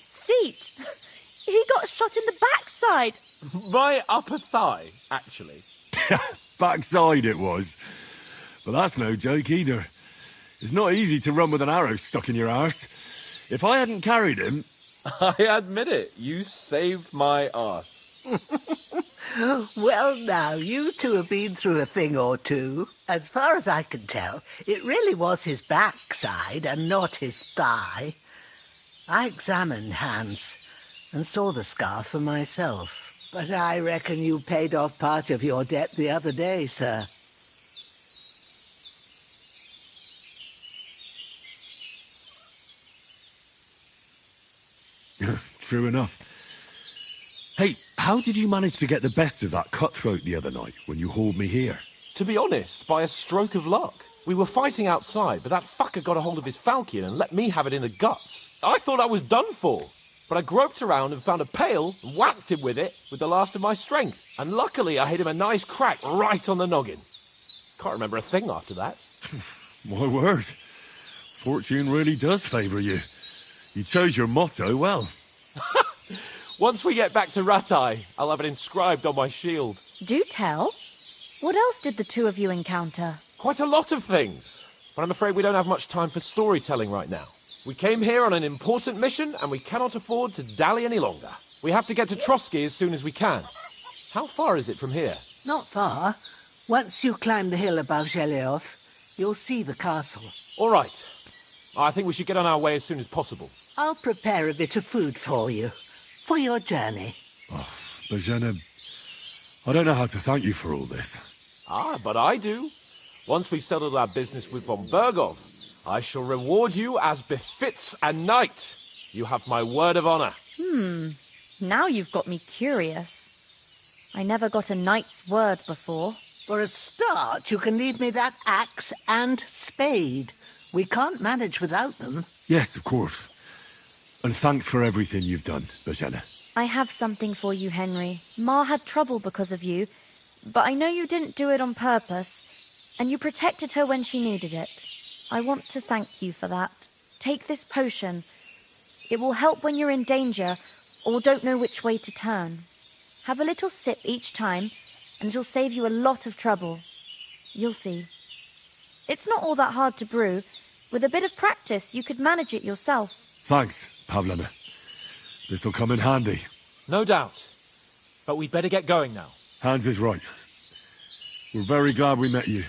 Seat? He got shot in the backside.
My upper thigh, actually.
Backside it was. But that's no joke either. It's not easy to run with an arrow stuck in your arse. If I hadn't carried him...
I admit it, you saved my arse.
Well, now, you two have been through a thing or two. As far as I can tell, it really was his backside and not his thigh. I examined Hans and saw the scar for myself. But I reckon you paid off part of your debt the other day, sir.
True enough. Hey, how did you manage to get the best of that cutthroat the other night when you hauled me here?
To be honest, by a stroke of luck. We were fighting outside, but that fucker got a hold of his falchion and let me have it in the guts. I thought I was done for. But I groped around and found a pail and whacked him with it with the last of my strength. And luckily I hit him a nice crack right on the noggin. Can't remember a thing after that.
My word. Fortune really does favour you. You chose your motto well.
Once we get back to Ratai, I'll have it inscribed on my shield.
Do tell. What else did the two of you encounter?
Quite a lot of things. But I'm afraid we don't have much time for storytelling right now. We came here on an important mission, and we cannot afford to dally any longer. We have to get to Trotsky as soon as we can. How far is it from here?
Not far. Once you climb the hill above Zhelioth, you'll see the castle.
All right. I think we should get on our way as soon as possible.
I'll prepare a bit of food for you, for your journey.
Oh, Bozhena, I don't know how to thank you for all this.
Ah, but I do. Once we've settled our business with von Bergov, I shall reward you as befits a knight. You have my word of honor.
Now you've got me curious. I never got a knight's word before.
For a start, you can leave me that axe and spade. We can't manage without them.
Yes, of course. And thanks for everything you've done, Bozhena.
I have something for you, Henry. Ma had trouble because of you, but I know you didn't do it on purpose, and you protected her when she needed it. I want to thank you for that. Take this potion. It will help when you're in danger or don't know which way to turn. Have a little sip each time, and it'll save you a lot of trouble. You'll see. It's not all that hard to brew. With a bit of practice, you could manage it yourself.
Thanks, Pavlena. This'll come in handy.
No doubt. But we'd better get going now.
Hans is right. We're very glad we met you.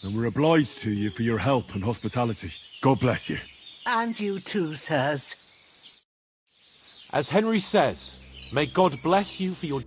And we're obliged to you for your help and hospitality. God bless you.
And you too, sirs.
As Henry says, may God bless you for your...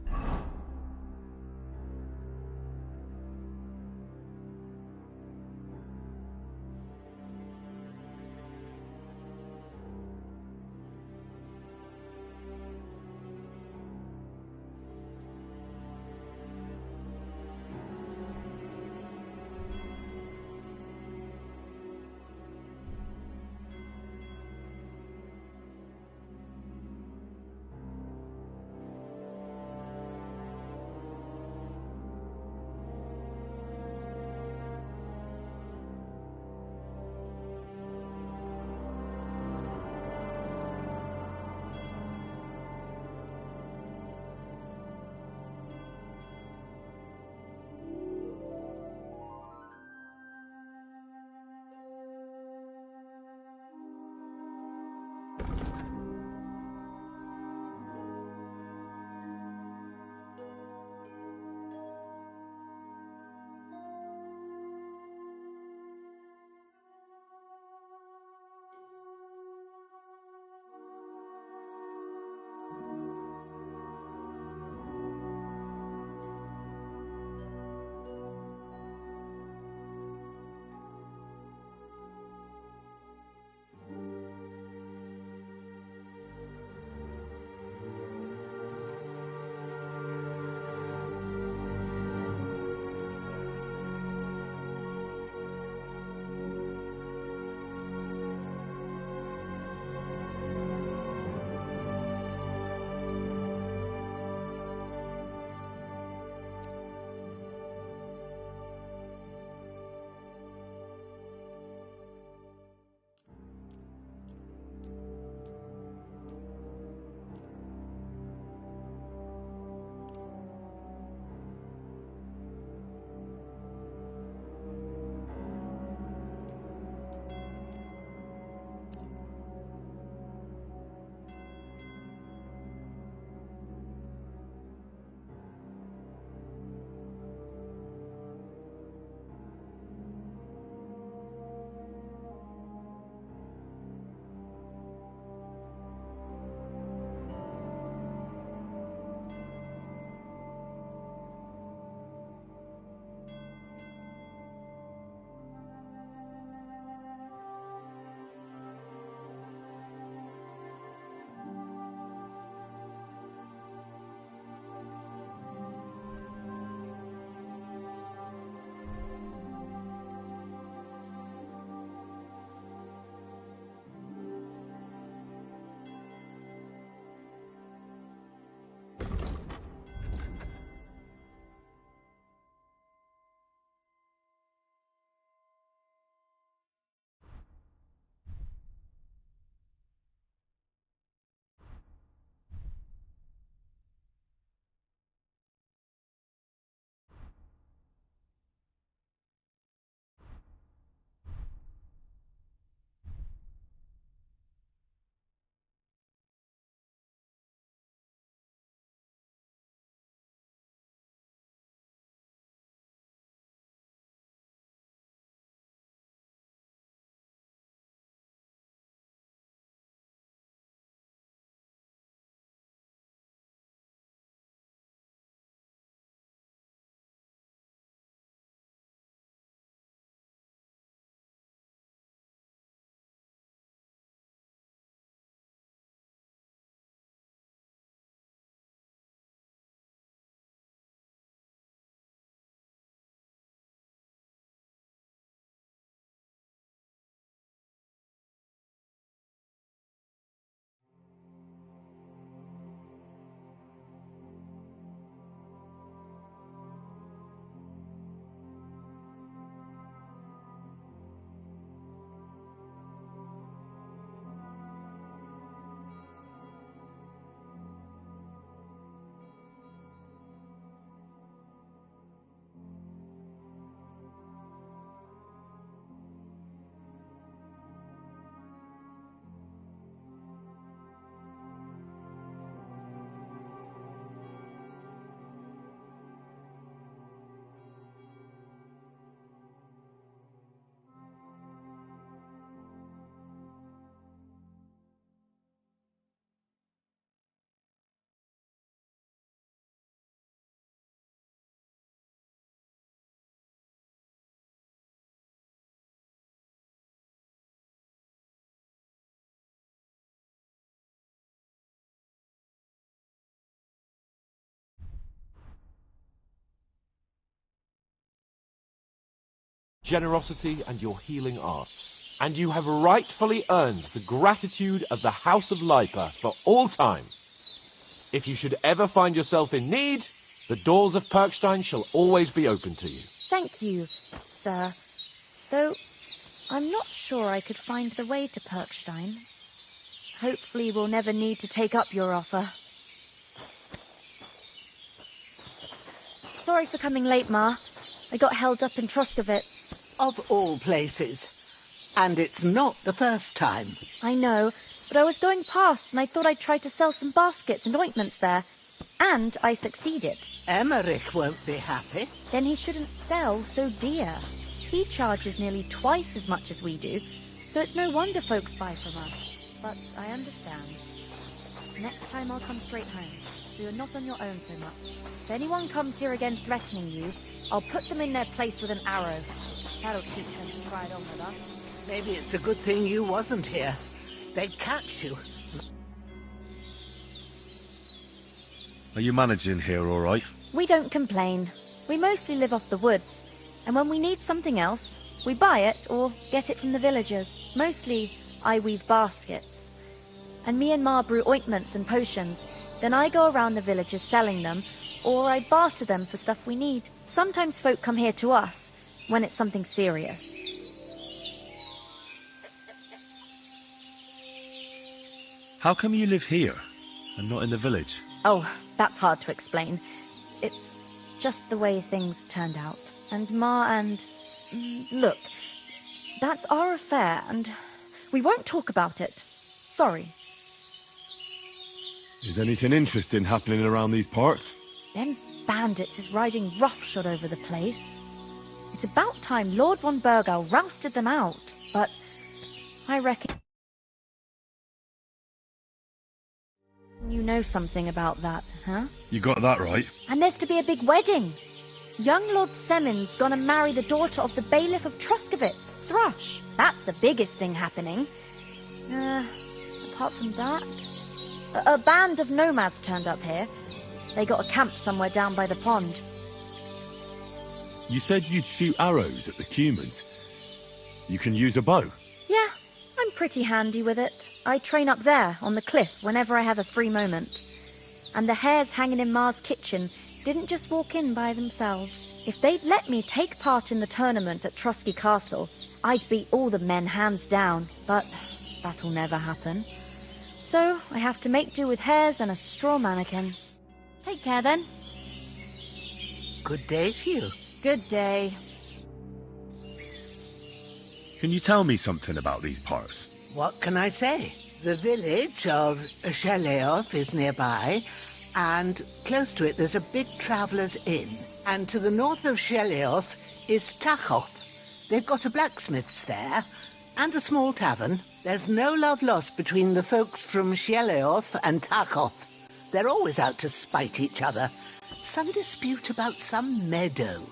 generosity, and your healing arts. And you have rightfully earned the gratitude of the House of Lipa for all time. If you should ever find yourself in need, the doors of Perkstein shall always be open to you.
Thank you, sir. Though I'm not sure I could find the way to Perkstein. Hopefully we'll never need to take up your offer. Sorry for coming late, Ma. I got held up in Troskovitz.
Of all places. And it's not the first time.
I know, but I was going past and I thought I'd try to sell some baskets and ointments there. And I succeeded.
Emmerich won't be happy.
Then he shouldn't sell so dear. He charges nearly twice as much as we do, so it's no wonder folks buy from us. But I understand. Next time I'll come straight home, so you're not on your own so much. If anyone comes here again threatening you, I'll put them in their place with an arrow. That'll teach them to try it on with us.
Maybe it's a good thing you wasn't here. They'd catch you.
Are you managing here all right?
We don't complain. We mostly live off the woods, and when we need something else, we buy it or get it from the villagers. Mostly, I weave baskets. And me and Ma brew ointments and potions. Then I go around the villages selling them, or I barter them for stuff we need. Sometimes folk come here to us, when it's something serious.
How come you live here and not in the village?
Oh, that's hard to explain. It's just the way things turned out. And Ma and... Look, that's our affair, and we won't talk about it. Sorry.
Is anything interesting happening around these parts?
Them bandits is riding roughshod over the place. It's about time Lord von Burgau rousted them out, but I reckon you know something about that, huh?
You got that right.
And there's to be a big wedding. Young Lord Semin's gonna marry the daughter of the bailiff of Troskovitz, Thrush. That's the biggest thing happening. Apart from that, a band of nomads turned up here. They got a camp somewhere down by the pond.
You said you'd shoot arrows at the Cumans. You can use a bow.
Yeah, I'm pretty handy with it. I train up there, on the cliff, whenever I have a free moment. And the hares hanging in Ma's kitchen didn't just walk in by themselves. If they'd let me take part in the tournament at Trosky Castle, I'd beat all the men hands down, but that'll never happen. So I have to make do with hares and a straw mannequin. Take care then.
Good day to you.
Good day.
Can you tell me something about these parts?
What can I say? The village of Sheleov is nearby, and close to it there's a big traveller's inn. And to the north of Sheleov is Tachov. They've got a blacksmith's there, and a small tavern. There's no love lost between the folks from Sheleov and Tachov. They're always out to spite each other. Some dispute about some meadow.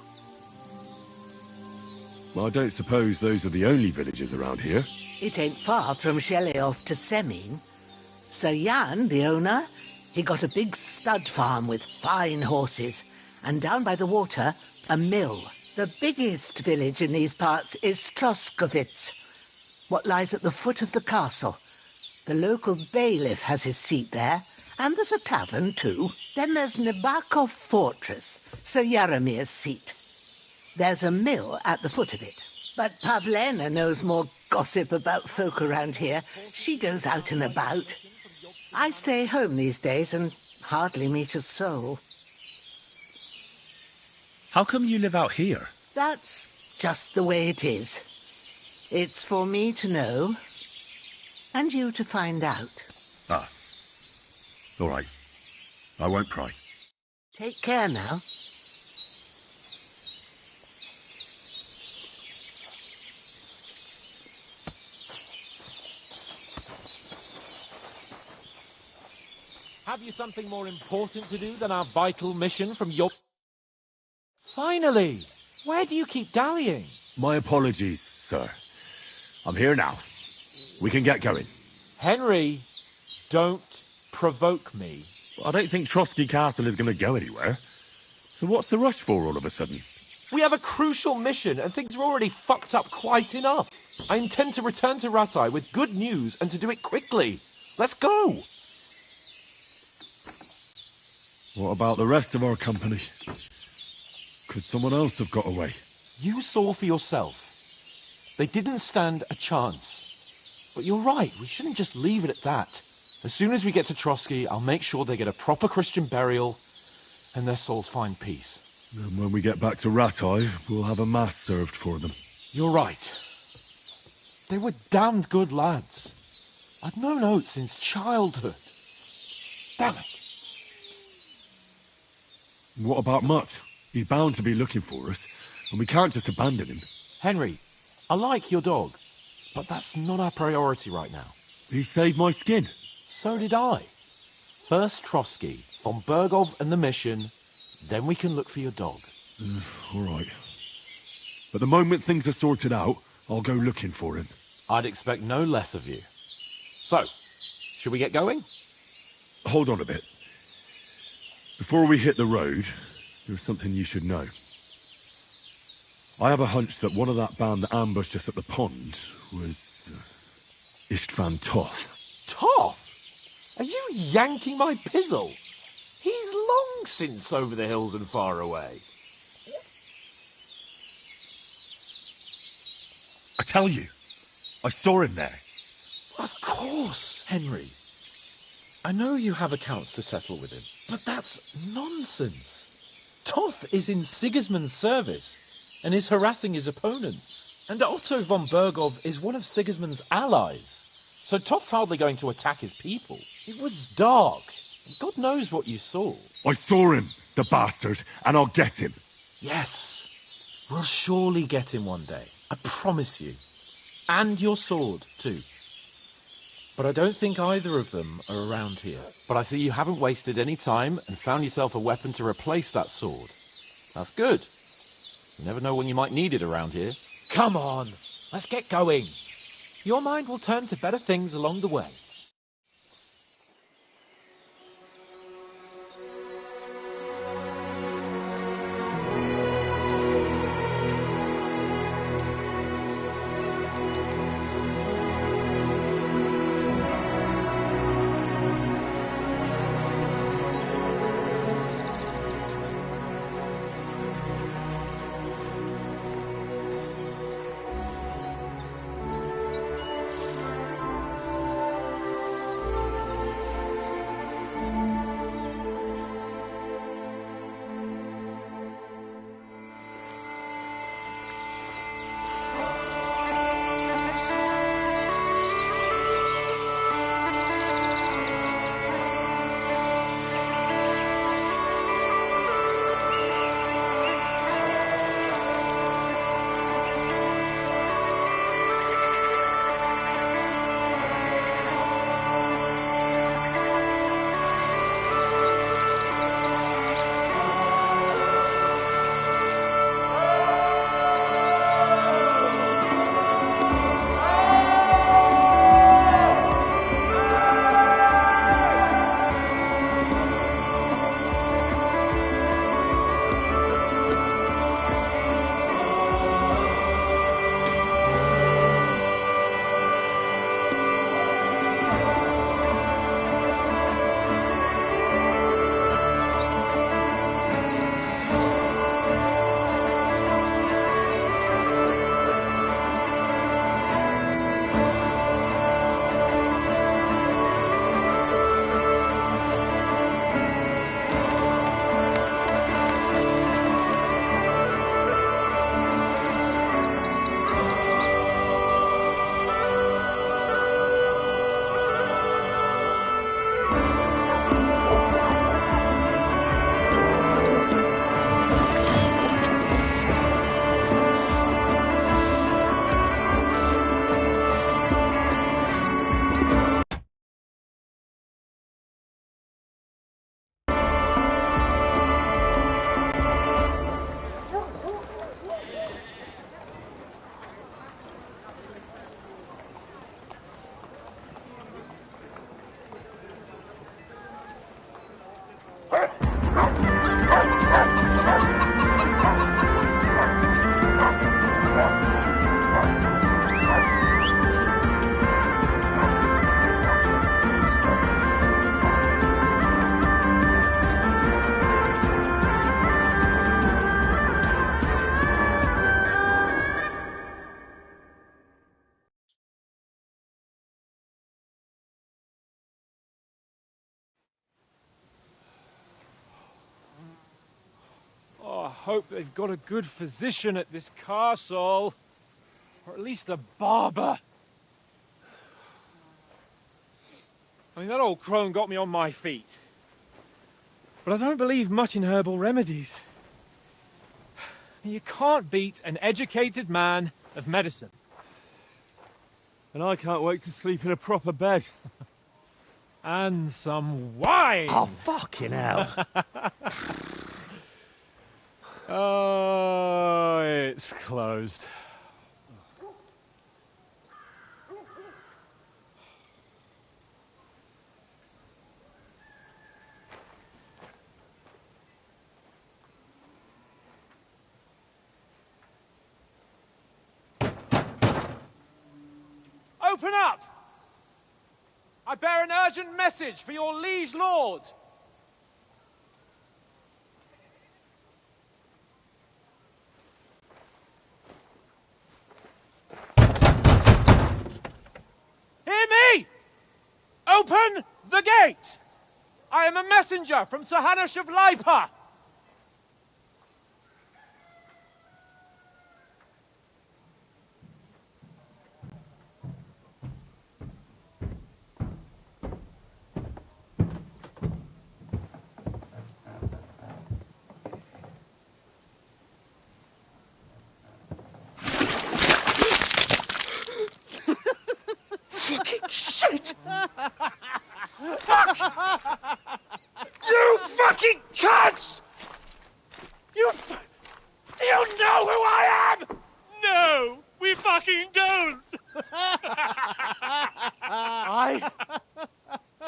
Well, I don't suppose those are the only villages around here.
It ain't far from Sheleov to Semin. Sir Jan, the owner, he got a big stud farm with fine horses, and down by the water, a mill. The biggest village in these parts is Troskovitz, what lies at the foot of the castle. The local bailiff has his seat there, and there's a tavern too. Then there's Nebakov Fortress, Sir Yaramir's seat. There's a mill at the foot of it. But Pavlena knows more gossip about folk around here. She goes out and about. I stay home these days and hardly meet a soul.
How come you live out here?
That's just the way it is. It's for me to know, and you to find out.
Ah. All right. I won't pry.
Take care now.
Have you something more important to do than our vital mission from your... Finally! Where do you keep dallying?
My apologies, sir. I'm here now. We can get going.
Henry, don't provoke me.
I don't think Trosky Castle is going to go anywhere. So what's the rush for all of a sudden?
We have a crucial mission, and things are already fucked up quite enough. I intend to return to Rattay with good news, and to do it quickly. Let's go!
What about the rest of our company? Could someone else have got away?
You saw for yourself. They didn't stand a chance. But you're right, we shouldn't just leave it at that. As soon as we get to Trotsky, I'll make sure they get a proper Christian burial, and their souls find peace.
And when we get back to Rattay, we'll have a mass served for them.
You're right. They were damned good lads. I've known Oates since childhood. Damn it.
What about Mutt? He's bound to be looking for us, and we can't just abandon him.
Henry, I like your dog, but that's not our priority right now.
He saved my skin.
So did I. First Trotsky, von Bergov and the mission, then we can look for your dog.
All right. But the moment things are sorted out, I'll go looking for him.
I'd expect no less of you. So, should we get going?
Hold on a bit. Before we hit the road, there's something you should know. I have a hunch that one of that band that ambushed us at the pond was Istvan Toth.
Toth? Are you yanking my pizzle? He's long since over the hills and far away.
I tell you, I saw him there.
Of course, Henry. I know you have accounts to settle with him, but that's nonsense. Toth is in Sigismund's service and is harassing his opponents. And Otto von Bergov is one of Sigismund's allies. So Toth's hardly going to attack his people. It was dark. God knows what you saw.
I saw him, the bastard, and I'll get him.
Yes. We'll surely get him one day. I promise you. And your sword, too. But I don't think either of them are around here. But I see you haven't wasted any time and found yourself a weapon to replace that sword. That's good. You never know when you might need it around here. Come on, let's get going. Your mind will turn to better things along the way. hope they've got a good physician at this castle. Or at least a barber. I mean, that old crone got me on my feet. But I don't believe much in herbal remedies. You can't beat an educated man of medicine.
And I can't wait to sleep in a proper bed.
And some wine!
Oh, fucking hell.
Oh, it's closed. Open up! I bear an urgent message for your liege lord. Hear me! Open the gate! I am a messenger from Sir Hanush of Lipa.
Fucking shit! Fuck! You fucking cunts! Do you know who I am?
No, we fucking don't!
I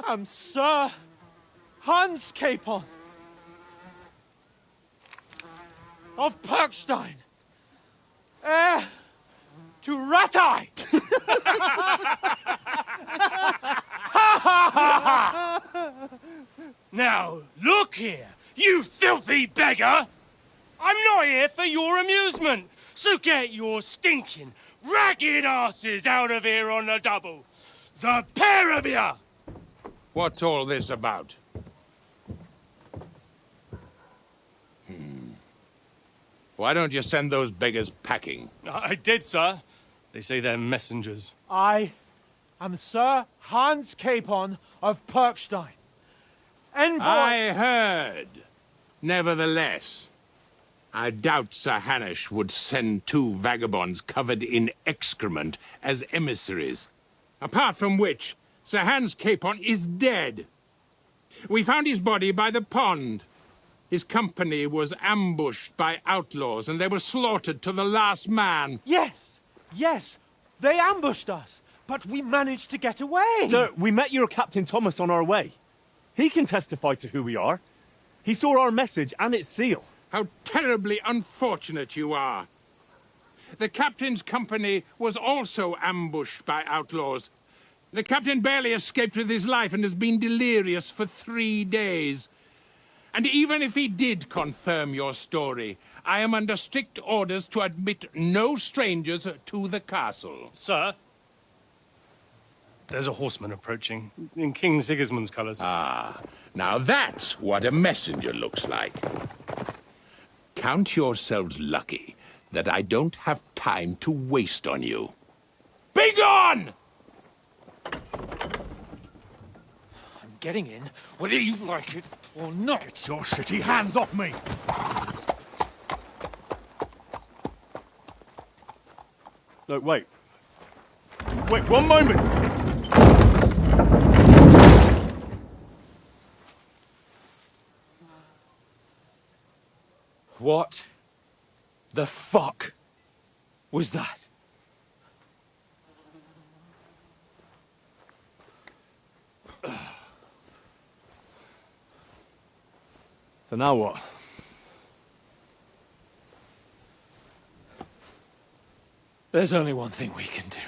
am Sir Hans Capon of Perkstein, heir to Ratai.
Now, look here, you filthy beggar! I'm not here for your amusement, so get your stinking, ragged asses out of here on the double. The pair of you!
What's all this about? Why don't you send those beggars packing?
I did, sir. They say they're messengers.
I am Sir Hans Capon of Perkstein, envoy.
I heard. Nevertheless, I doubt Sir Hanush would send two vagabonds covered in excrement as emissaries. Apart from which, Sir Hans Capon is dead. We found his body by the pond. His company was ambushed by outlaws, and they were slaughtered to the last man.
Yes, yes, they ambushed us, but we managed to get away.
Sir, we met your Captain Thomas on our way. He can testify to who we are. He saw our message and its seal.
How terribly unfortunate you are. The captain's company was also ambushed by outlaws. The captain barely escaped with his life and has been delirious for 3 days. And even if he did confirm your story, I am under strict orders to admit no strangers to the castle.
Sir, there's a horseman approaching, in King Sigismund's colours.
Ah, now that's what a messenger looks like. Count yourselves lucky that I don't have time to waste on you. Be gone!
I'm getting in, whether you like it or not.
Get your shitty hands off me! No, wait. Wait, one moment!
What the fuck was that?
So now what?
There's only one thing we can do.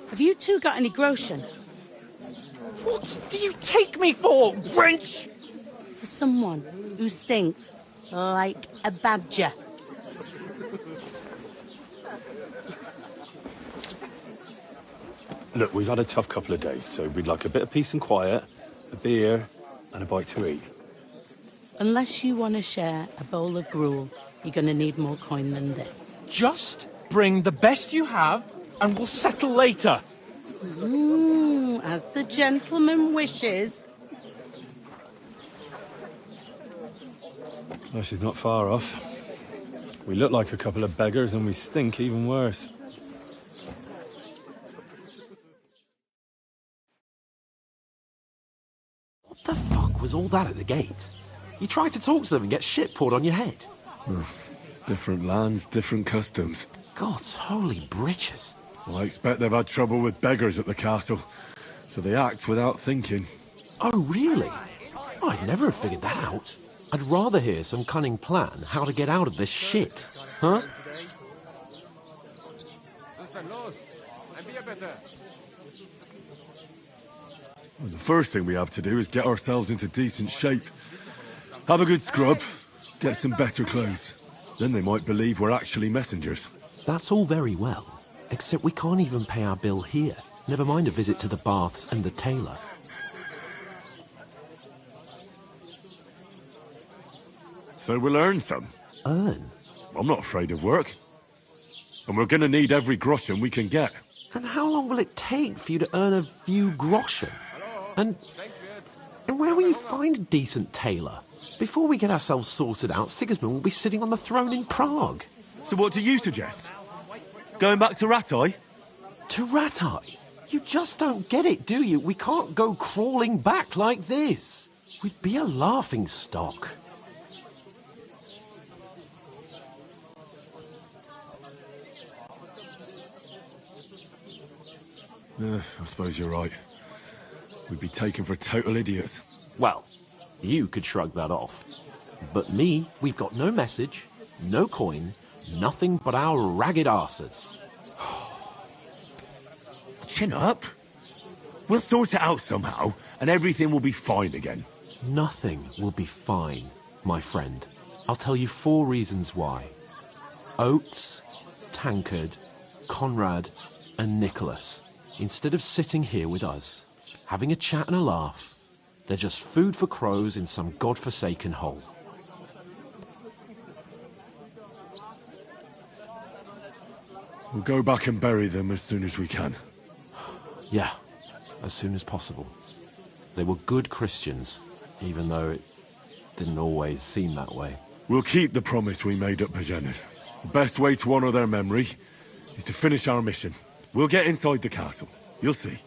Have you two got any groschen?
What do you take me for, wench?
For someone who stinks like a badger.
Look, we've had a tough couple of days, so we'd like a bit of peace and quiet, a beer, and a bite to eat.
Unless you want to share a bowl of gruel, you're going to need more coin than this.
Just bring the best you have, and we'll settle later.
As the gentleman wishes.
Well, she's not far off. We look like a couple of beggars, and we stink even worse.
What the fuck was all that at the gate? You tried to talk to them and get shit poured on your head.
Different lands, different customs.
God's holy britches.
Well, I expect they've had trouble with beggars at the castle, so they act without thinking.
Oh, really? I'd never have figured that out. I'd rather hear some cunning plan how to get out of this shit. Huh?
Well, the first thing we have to do is get ourselves into decent shape. Have a good scrub, get some better clothes. Then they might believe we're actually messengers.
That's all very well, except we can't even pay our bill here. Never mind a visit to the baths and the tailor.
So we'll earn some.
Earn?
I'm not afraid of work. And we're going to need every groschen we can get.
And how long will it take for you to earn a few groschen? And where will you find a decent tailor? Before we get ourselves sorted out, Sigismund will be sitting on the throne in Prague.
So what do you suggest? Going back to Ratai?
To Ratai? You just don't get it, do you? We can't go crawling back like this. We'd be a laughing stock.
I suppose you're right. We'd be taken for total idiots.
Well, you could shrug that off. But me, we've got no message, no coin, nothing but our ragged arses.
Chin up. We'll sort it out somehow, and everything will be fine again.
Nothing will be fine, my friend. I'll tell you 4 reasons why. Oates, Tankard, Conrad, and Nicholas. Instead of sitting here with us, having a chat and a laugh, they're just food for crows in some godforsaken hole.
We'll go back and bury them as soon as we can.
Yeah, as soon as possible. They were good Christians, even though it didn't always seem that way.
We'll keep the promise we made at Bajena's. The best way to honor their memory is to finish our mission. We'll get inside the castle. You'll see.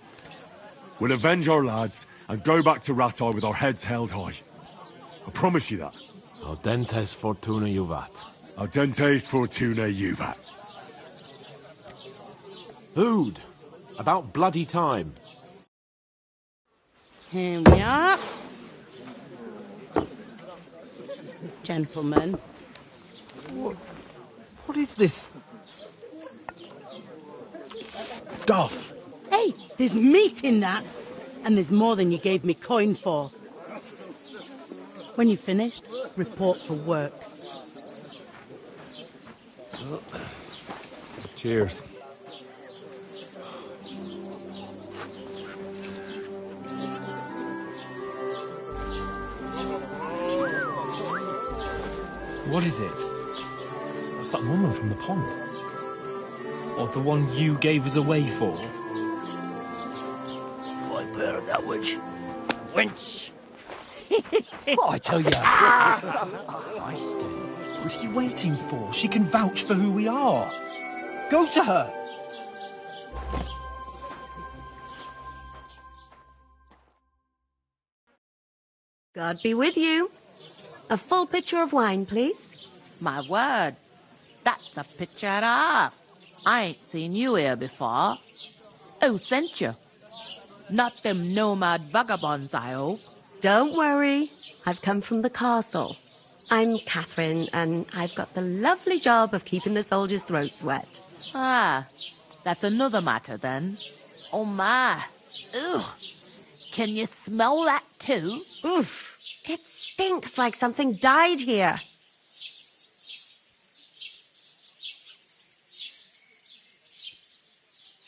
We'll avenge our lads and go back to Ratai with our heads held high. I promise you that.
Audentes fortuna juvat.
Audentes fortuna juvat.
Food. About bloody time.
Here we are. Gentlemen.
What is this stuff?
Hey, there's meat in that. And there's more than you gave me coin for. When you're finished, report for work.
Cheers.
What is it?
That's that woman from the pond.
Or the one you gave us away for?
I've heard that witch. Wench!
Oh, I tell you. What are you waiting for? She can vouch for who we are. Go to her.
God be with you. A full pitcher of wine, please.
My word, that's a pitcher and a half. I ain't seen you here before. Who sent you? Not them nomad vagabonds, I hope.
Don't worry. I've come from the castle. I'm Catherine, and I've got the lovely job of keeping the soldiers' throats wet.
Ah, that's another matter then. Oh my. Ugh. Can you smell that too?
Oof. It stinks like something died here.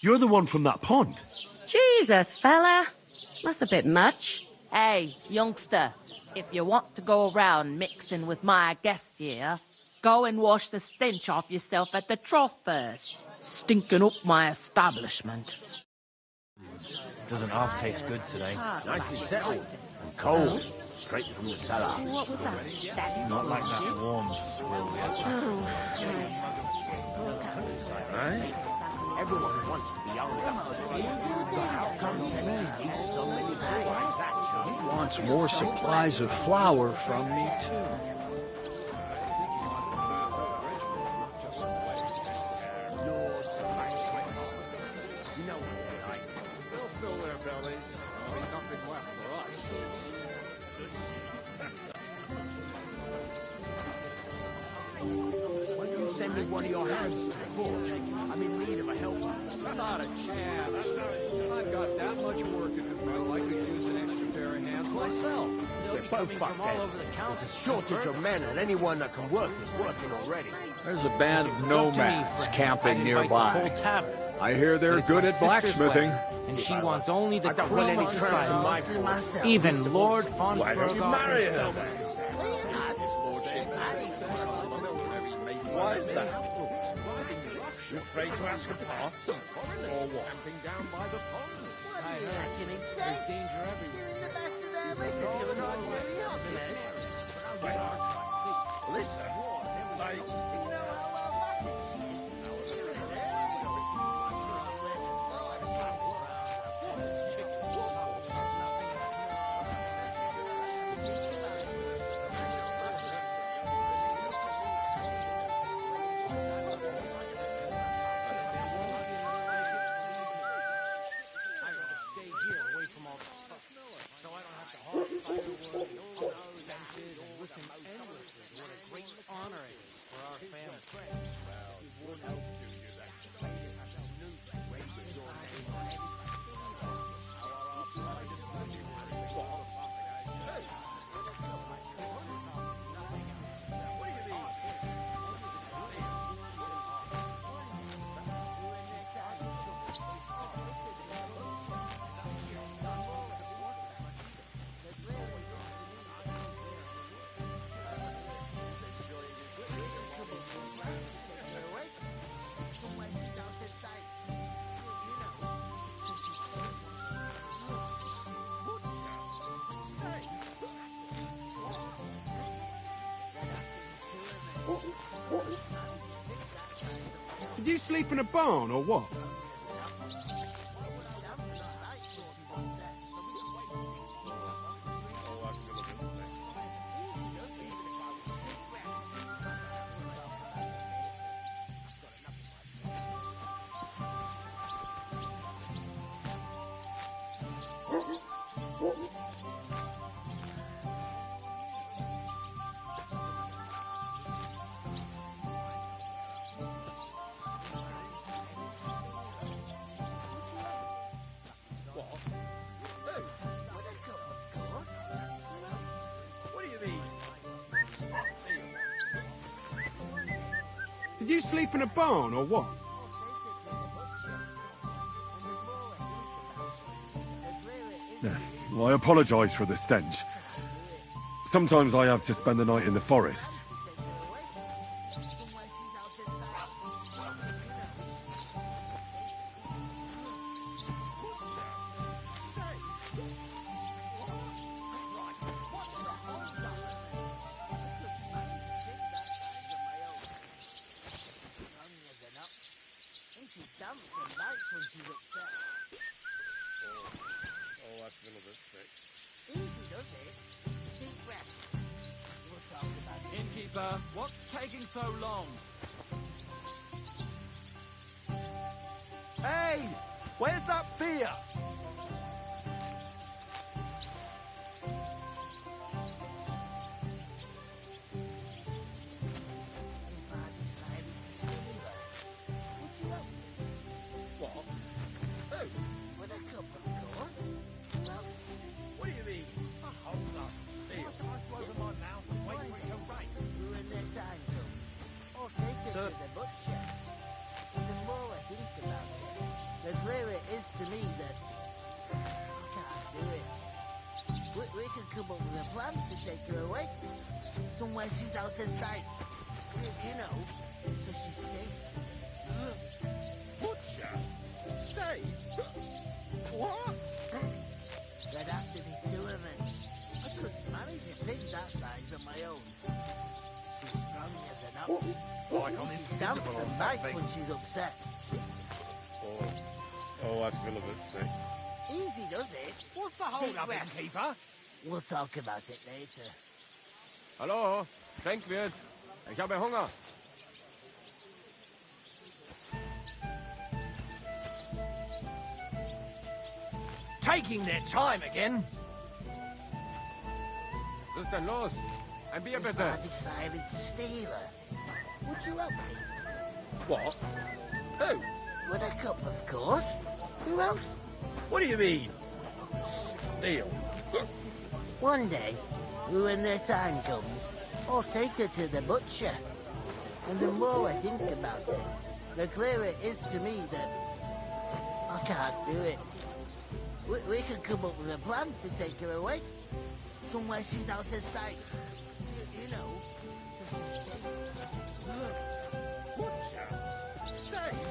You're the one from that pond.
Jesus, fella. That's a bit much.
Hey, youngster, if you want to go around mixing with my guests here, go and wash the stench off yourself at the trough first. Stinking up my establishment.
Doesn't half taste good today. Nicely settled. And cold. Straight from the cellar.
What was that?
Not like that warm swill. Right? Everyone wants to be younger. But how come Henry eats so many sweets like that, John?
He wants more supplies of flour from me, too.
Send me one of your hands to the forge. I'm in need of a helper.
Not a chance. I've got that much work in the mill. I could use an extra pair of hands myself.
We're both fucked then. There's a shortage of men, and anyone that can work is working already.
There's a band of nomads camping nearby. I hear they're good at blacksmithing.
And she wants only the
I don't want
cream
any
of
tramps in my
society.
forge.
Even Lord von
Why don't you marry her then?
Why is that? You afraid to ask a part? Or what? Camping down by the pond.
What are you acting insane? There's danger everywhere. Doing the best of everything. You're not really up, man.
Listen, like...
Did you sleep in a barn or what? Did you sleep in a barn or what?
Well, I apologise for the stench. Sometimes I have to spend the night in the forest.
Innkeeper, what's taking so long?
Hey! Where's that beer?
clearer it is to me that I can't do it. We could come up with a plan to take her away. Somewhere she's out of sight. You know, so she's safe.
Butcher? Safe? What?
There'd have to be two of us. I couldn't manage a pig that size on my own. She's strong as an ox.
Like I'm
She
invisible
stamps
or
and bites
something.
when she's upset.
Oh, I feel a bit sick.
Easy does it.
What's the hold up,
rest.
innkeeper?
We'll talk about it later.
Hallo, Schenkwirt. Ich habe Hunger.
Taking their time again.
Was ist denn los? Ein Bier
If I
bitte.
decided to steal her, would you help me?
What? Who?
With a cup, of course. Who else?
What do you mean? Steal?
One day, when their time comes, I'll take her to the butcher. And the more I think about it, the clearer it is to me that I can't do it. We could come up with a plan to take her away. Somewhere she's out of sight. You know.
Butcher? Safe?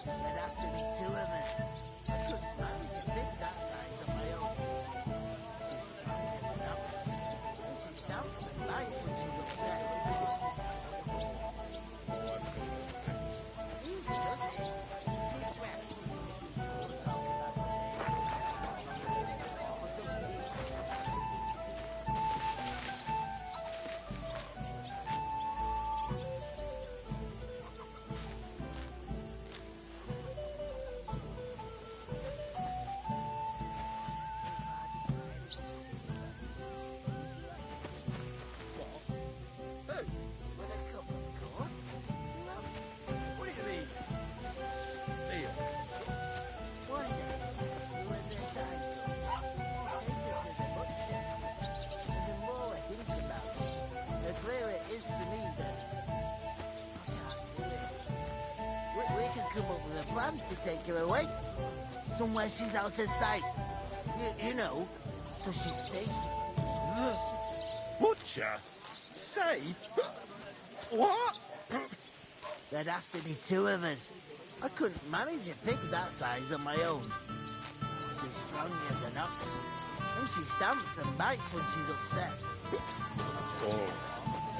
There'd have to be two of us. I couldn't manage a pig that size on my own. She's strong as an ox. And she stamps and bites when she's upset. Easy does it. Deep breath. We'll talk about it
Who?
with a cup, of course. Who else?
What do you mean? Steal?
One day, when their time comes, I'll take her to the butcher. And the more I think about it, the clearer it is to me that I can't do it. We could come up with a plan to take her away. Somewhere she's out of sight. You know, so she's safe.
Butcher? Safe? What?
There'd have to be two of us. I couldn't manage a pig that size on my own. She's strong as an ox. And she stamps and bites when she's upset.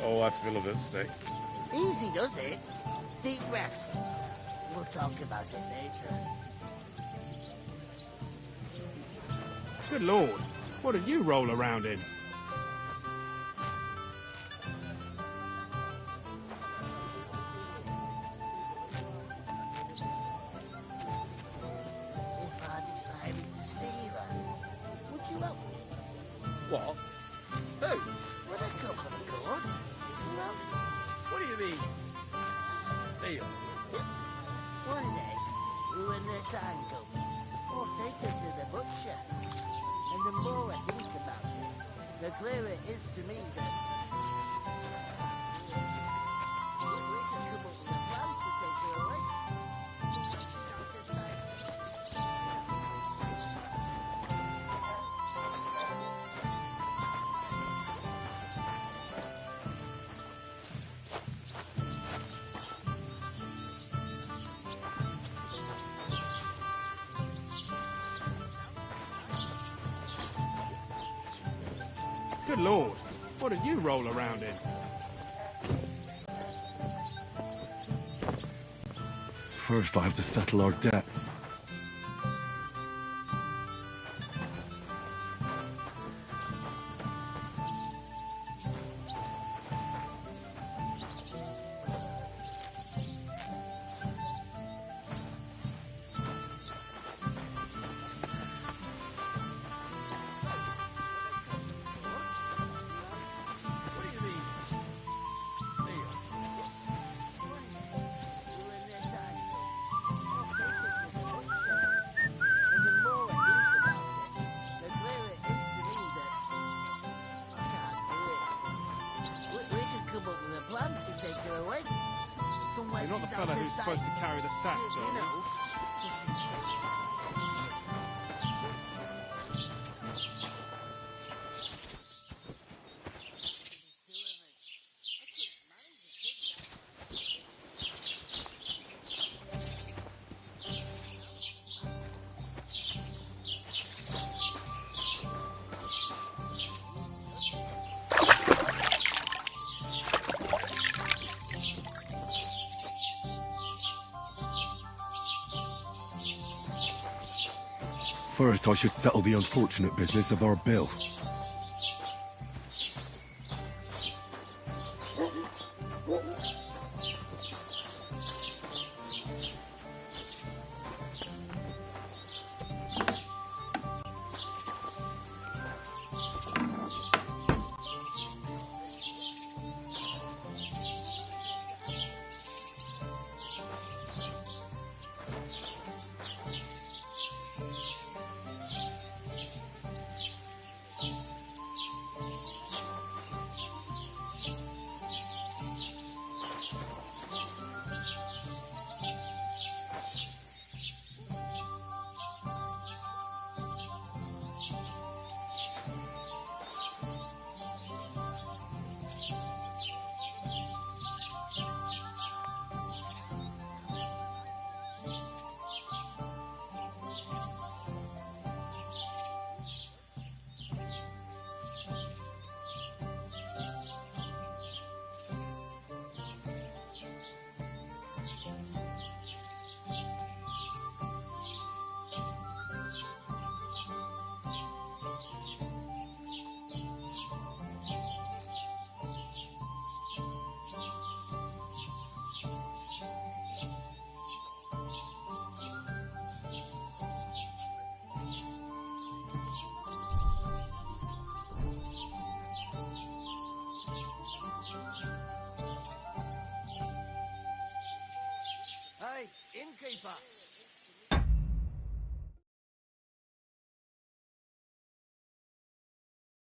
Oh, I feel a bit sick.
Easy does it. Deep breaths. We'll talk about it later.
Good lord, what did you roll around in?
If I decided to steal her, would you help me?
What? Who?
With a cup, of course. Who else?
What do you mean? Steal?
One day, when their time comes, I'll take her to the butcher. And the more I think about it, the clearer it is to me that we can come up with a plan to take her away. She's out of sight.
Good lord, what did you roll around in?
First, I have to settle our debt.
What do you mean? Steal?
When their time comes, I'll take her to the
You're not the fella who's supposed to carry the sack, are you?
First, I should settle the unfortunate business of our bill.